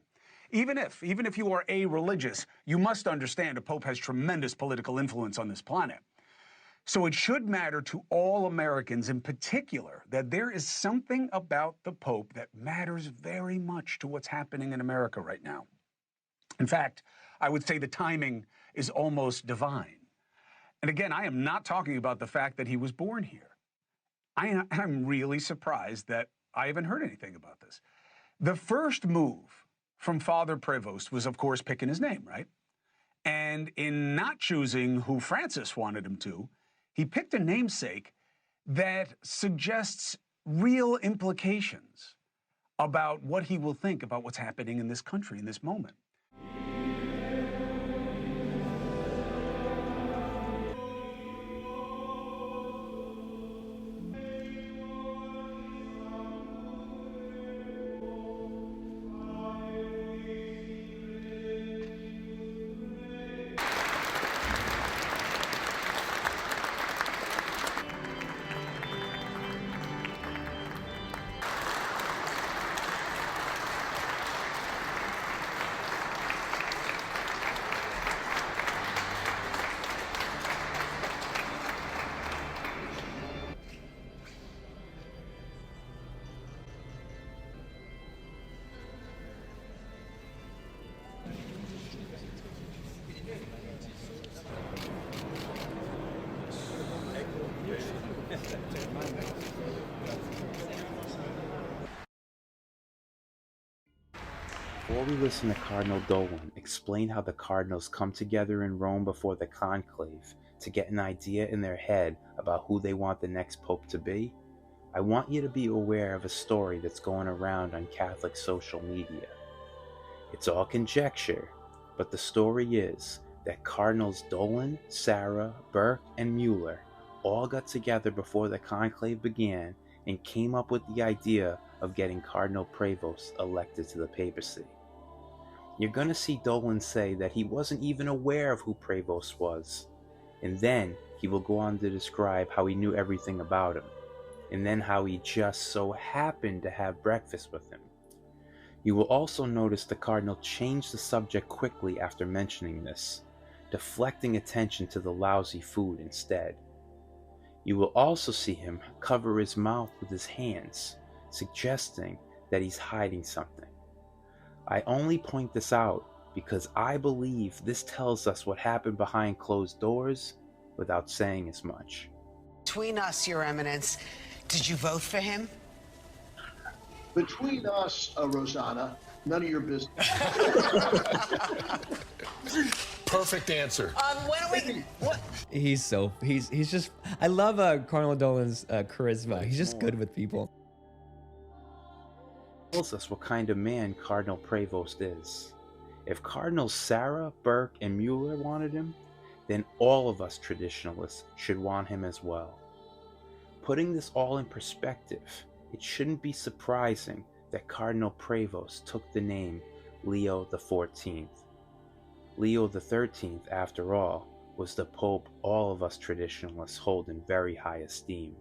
Even if you are a-religious, you must understand a Pope has tremendous political influence on this planet. So it should matter to all Americans in particular that there is something about the Pope that matters very much to what's happening in America right now. In fact, I would say the timing is almost divine. And again, I am not talking about the fact that he was born here. I'm really surprised that I haven't heard anything about this. The first move from Father Prevost was, of course, picking his name, right? And in not choosing who Francis wanted him to, he picked a namesake that suggests real implications about what he will think about what's happening in this country in this moment. Before we listen to Cardinal Dolan explain how the cardinals come together in Rome before the conclave to get an idea in their head about who they want the next pope to be, I want you to be aware of a story that's going around on Catholic social media. It's all conjecture, but the story is that Cardinals Dolan, Sarah, Burke, and Mueller all got together before the conclave began and came up with the idea of getting Cardinal Prevost elected to the papacy. You're going to see Dolan say that he wasn't even aware of who Prevost was, and then he will go on to describe how he knew everything about him, and then how he just so happened to have breakfast with him. You will also notice the Cardinal changed the subject quickly after mentioning this, deflecting attention to the lousy food instead. You will also see him cover his mouth with his hands, suggesting that he's hiding something. I only point this out because I believe this tells us what happened behind closed doors without saying as much. Between us, Your Eminence, did you vote for him? Between us, Rosanna, none of your business. Perfect answer. When are we? What? He's just. I love Cardinal Dolan's charisma. He's just good with people. Tells us what kind of man Cardinal Prevost is. If Cardinals Sarah, Burke, and Mueller wanted him, then all of us traditionalists should want him as well. Putting this all in perspective, it shouldn't be surprising that Cardinal Prevost took the name Leo XIV. Leo XIII, after all, was the Pope all of us traditionalists hold in very high esteem.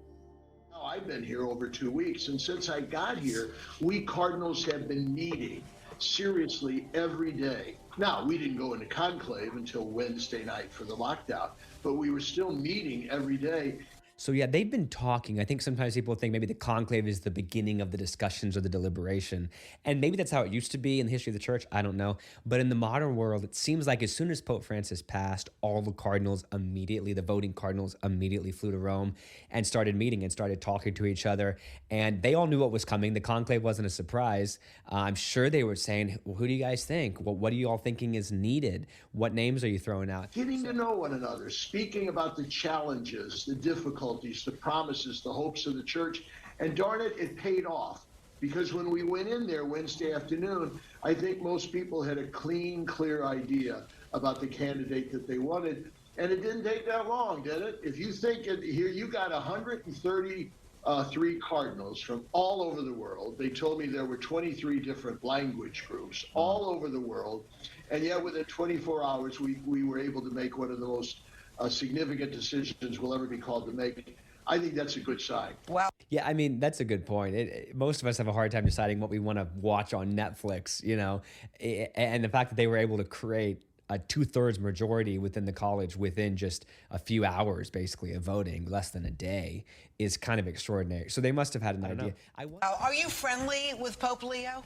I've been here over 2 weeks, and since I got here, we cardinals have been meeting seriously every day. Now, we didn't go into conclave until Wednesday night for the lockdown, but we were still meeting every day. So yeah, they've been talking. I think sometimes people think maybe the conclave is the beginning of the discussions or the deliberation. And maybe that's how it used to be in the history of the church. I don't know. But in the modern world, it seems like as soon as Pope Francis passed, all the cardinals immediately, the voting cardinals immediately flew to Rome and started meeting and started talking to each other. And they all knew what was coming. The conclave wasn't a surprise. I'm sure they were saying, well, who do you guys think? Well, what are you all thinking is needed? What names are you throwing out? Getting to know one another, speaking about the challenges, the difficulties, the promises, the hopes of the church, and darn it, it paid off. Because when we went in there Wednesday afternoon, I think most people had a clean, clear idea about the candidate that they wanted, and it didn't take that long, did it? If you think here, you got 133 cardinals from all over the world. They told me there were 23 different language groups all over the world, and yet within 24 hours, we were able to make one of the most significant decisions we'll ever be called to make. I think that's a good sign. Wow. Yeah, I mean, that's a good point. Most of us have a hard time deciding what we want to watch on Netflix, you know, and the fact that they were able to create a 2/3 majority within the college within just a few hours, basically, of voting, less than a day, is kind of extraordinary. So they must have had an idea. Are you friendly with Pope Leo?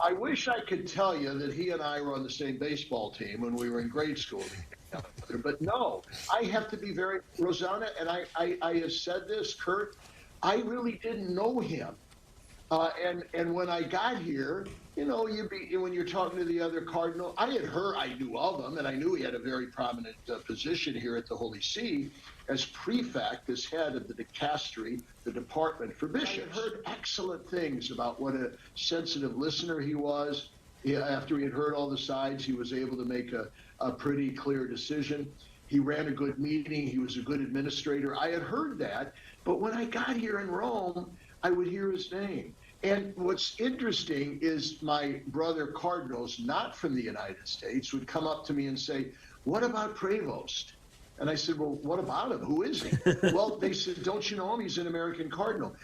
I wish I could tell you that he and I were on the same baseball team when we were in grade school together, but no, I have to be very, Rosanna, and I have said this, Kurt, I really didn't know him. And when I got here, you know, when you're talking to the other cardinal, I knew of him, and I knew he had a very prominent position here at the Holy See as prefect, as head of the dicastery, the department for bishops. I heard excellent things about what a sensitive listener he was. After he had heard all the sides, he was able to make a pretty clear decision. He ran a good meeting. He was a good administrator. I had heard that, but when I got here in Rome, I would hear his name. And what's interesting is my brother cardinals, not from the United States, would come up to me and say, "What about Prevost?" And I said, "Well, what about him? Who is he?" Well, they said, "Don't you know him? He's an American cardinal."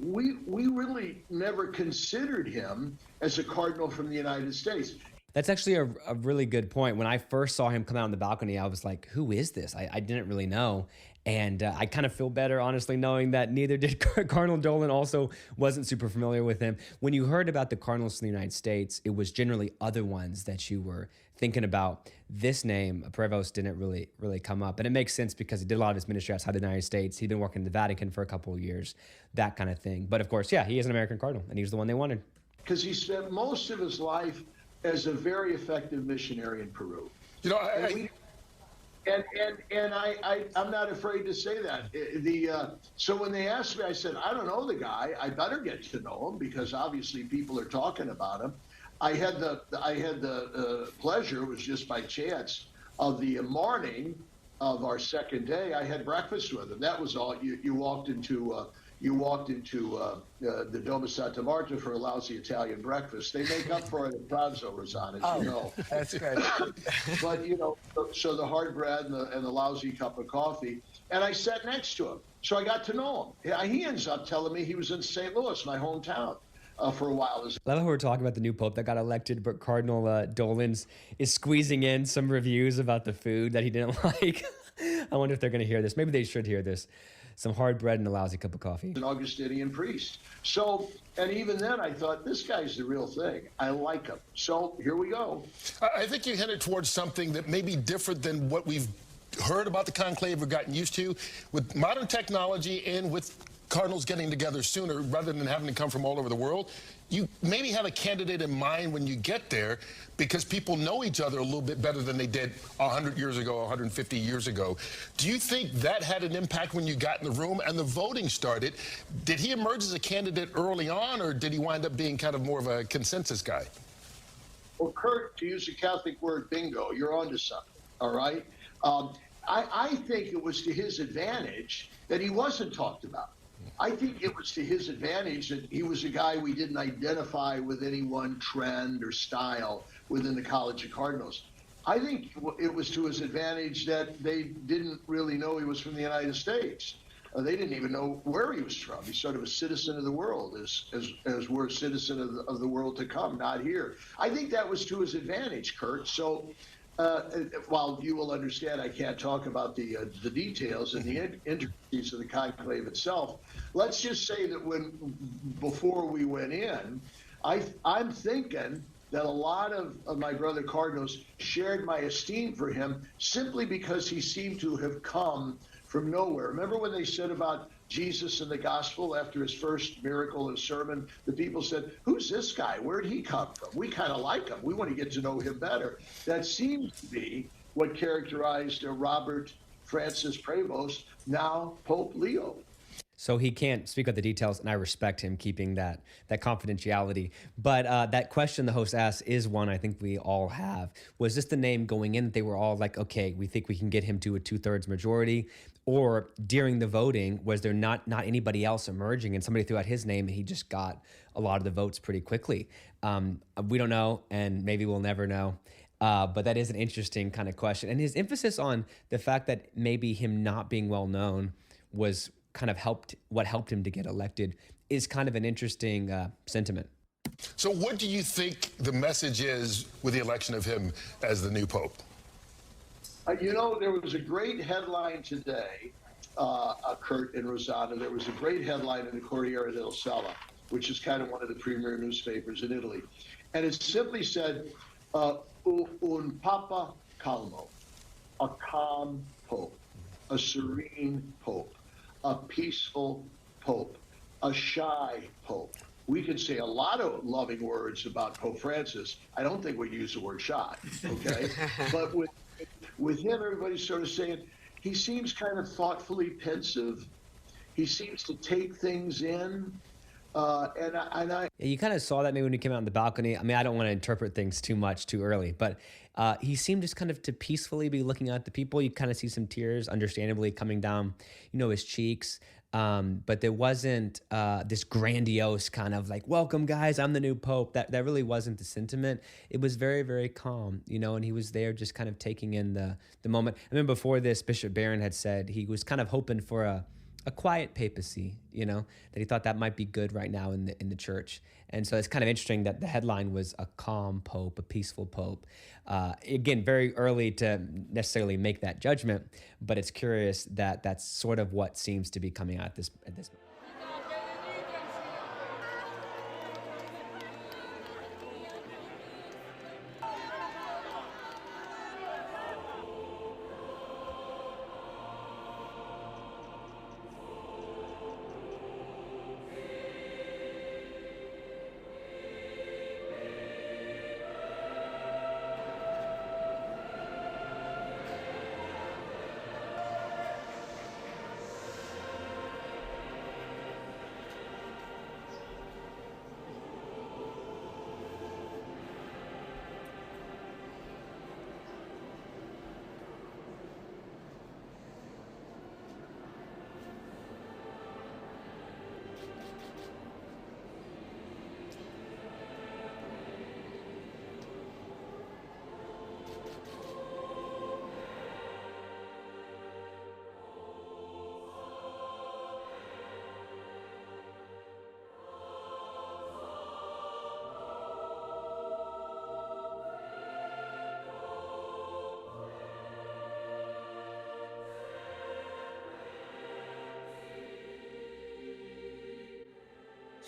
We really never considered him as a cardinal from the United States. That's actually a really good point. When I first saw him come out on the balcony, I was like, who is this? I didn't really know. And I kind of feel better, honestly, knowing that neither did Cardinal Dolan, also wasn't super familiar with him. When you heard about the cardinals in the United States, it was generally other ones that you were thinking about. This name, Prevost, didn't really come up. And it makes sense because he did a lot of his ministry outside of the United States. He'd been working in the Vatican for a couple of years, that kind of thing. But of course, yeah, he is an American cardinal, and he was the one they wanted. Because he spent most of his life as a very effective missionary in Peru. You know, I'm not afraid to say that. So when they asked me, I said, I don't know the guy. I better get to know him because obviously people are talking about him. I had the pleasure, it was just by chance, of the morning of our second day. I had breakfast with him. That was all. You walked into the Doma Santa Marta for a lousy Italian breakfast. They make up for it at Pranzo, Rosanna, as you know. That's good. But, you know, so the hard bread and the lousy cup of coffee. And I sat next to him. So I got to know him. He ends up telling me he was in St. Louis, my hometown, for a while. I love how we're talking about the new pope that got elected, but Cardinal Dolan's is squeezing in some reviews about the food that he didn't like. I wonder if they're going to hear this. Maybe they should hear this. Some hard bread and a lousy cup of coffee. An Augustinian priest. So, and even then I thought, this guy's the real thing. I like him. So here we go. I think you're headed towards something that may be different than what we've heard about the conclave or gotten used to. With modern technology and with cardinals getting together sooner rather than having to come from all over the world, you maybe have a candidate in mind when you get there because people know each other a little bit better than they did 100 years ago, 150 years ago. Do you think that had an impact when you got in the room and the voting started? Did he emerge as a candidate early on, or did he wind up being kind of more of a consensus guy? Well, Kurt, to use a Catholic word, bingo, you're onto something, all right? I think it was to his advantage that he wasn't talked about. I think it was to his advantage that he was a guy we didn't identify with any one trend or style within the College of Cardinals. I think it was to his advantage that they didn't really know he was from the United States. They didn't even know where he was from. He's sort of a citizen of the world, as we're a citizen of the world to come, not here. I think that was to his advantage, Kurt. So while you will understand I can't talk about the details and the intricacies of the conclave itself, let's just say that before we went in, I'm thinking that a lot of my brother cardinals shared my esteem for him simply because he seemed to have come from nowhere. Remember when they said about Jesus in the gospel after his first miracle and sermon, the people said, who's this guy? Where'd he come from? We kind of like him. We want to get to know him better. That seems to be what characterized Robert Francis Prevost, now Pope Leo. So he can't speak about the details, and I respect him keeping that confidentiality. But that question the host asked is one I think we all have. Was this the name going in? They were all like, okay, we think we can get him to a 2/3 majority. Or during the voting, was there not anybody else emerging and somebody threw out his name and he just got a lot of the votes pretty quickly? We don't know, and maybe we'll never know. But that is an interesting kind of question. And his emphasis on the fact that maybe him not being well known was kind of what helped him to get elected is kind of an interesting sentiment. So what do you think the message is with the election of him as the new pope? You know, there was a great headline today, Kurt and Rosanna. There was a great headline in the Corriere della Sella which is kind of one of the premier newspapers in Italy. And it simply said, un papa calmo, a calm pope, a serene pope, a peaceful pope, a shy pope. We could say a lot of loving words about Pope Francis. I don't think we'd use the word shy, okay? But with him, everybody's sort of saying, he seems kind of thoughtfully pensive. He seems to take things in. Yeah, you kind of saw that maybe when he came out on the balcony. I mean, I don't want to interpret things too much too early, but he seemed just kind of to peacefully be looking at the people. You kind of see some tears, understandably, coming down, his cheeks. But there wasn't this grandiose kind of like, welcome guys, I'm the new Pope. That really wasn't the sentiment. It was very, very calm, and he was there just kind of taking in the moment. I mean, before this, Bishop Barron had said he was kind of hoping for a quiet papacy, that he thought that might be good right now in the church. And so it's kind of interesting that the headline was a calm pope, a peaceful pope. Again, very early to necessarily make that judgment, but it's curious that that's sort of what seems to be coming out at this moment.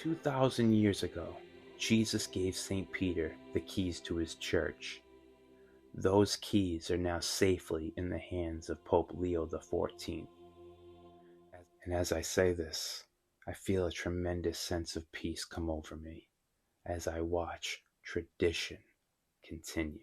2,000 years ago, Jesus gave St. Peter the keys to his church. Those keys are now safely in the hands of Pope Leo XIV. And as I say this, I feel a tremendous sense of peace come over me as I watch tradition continue.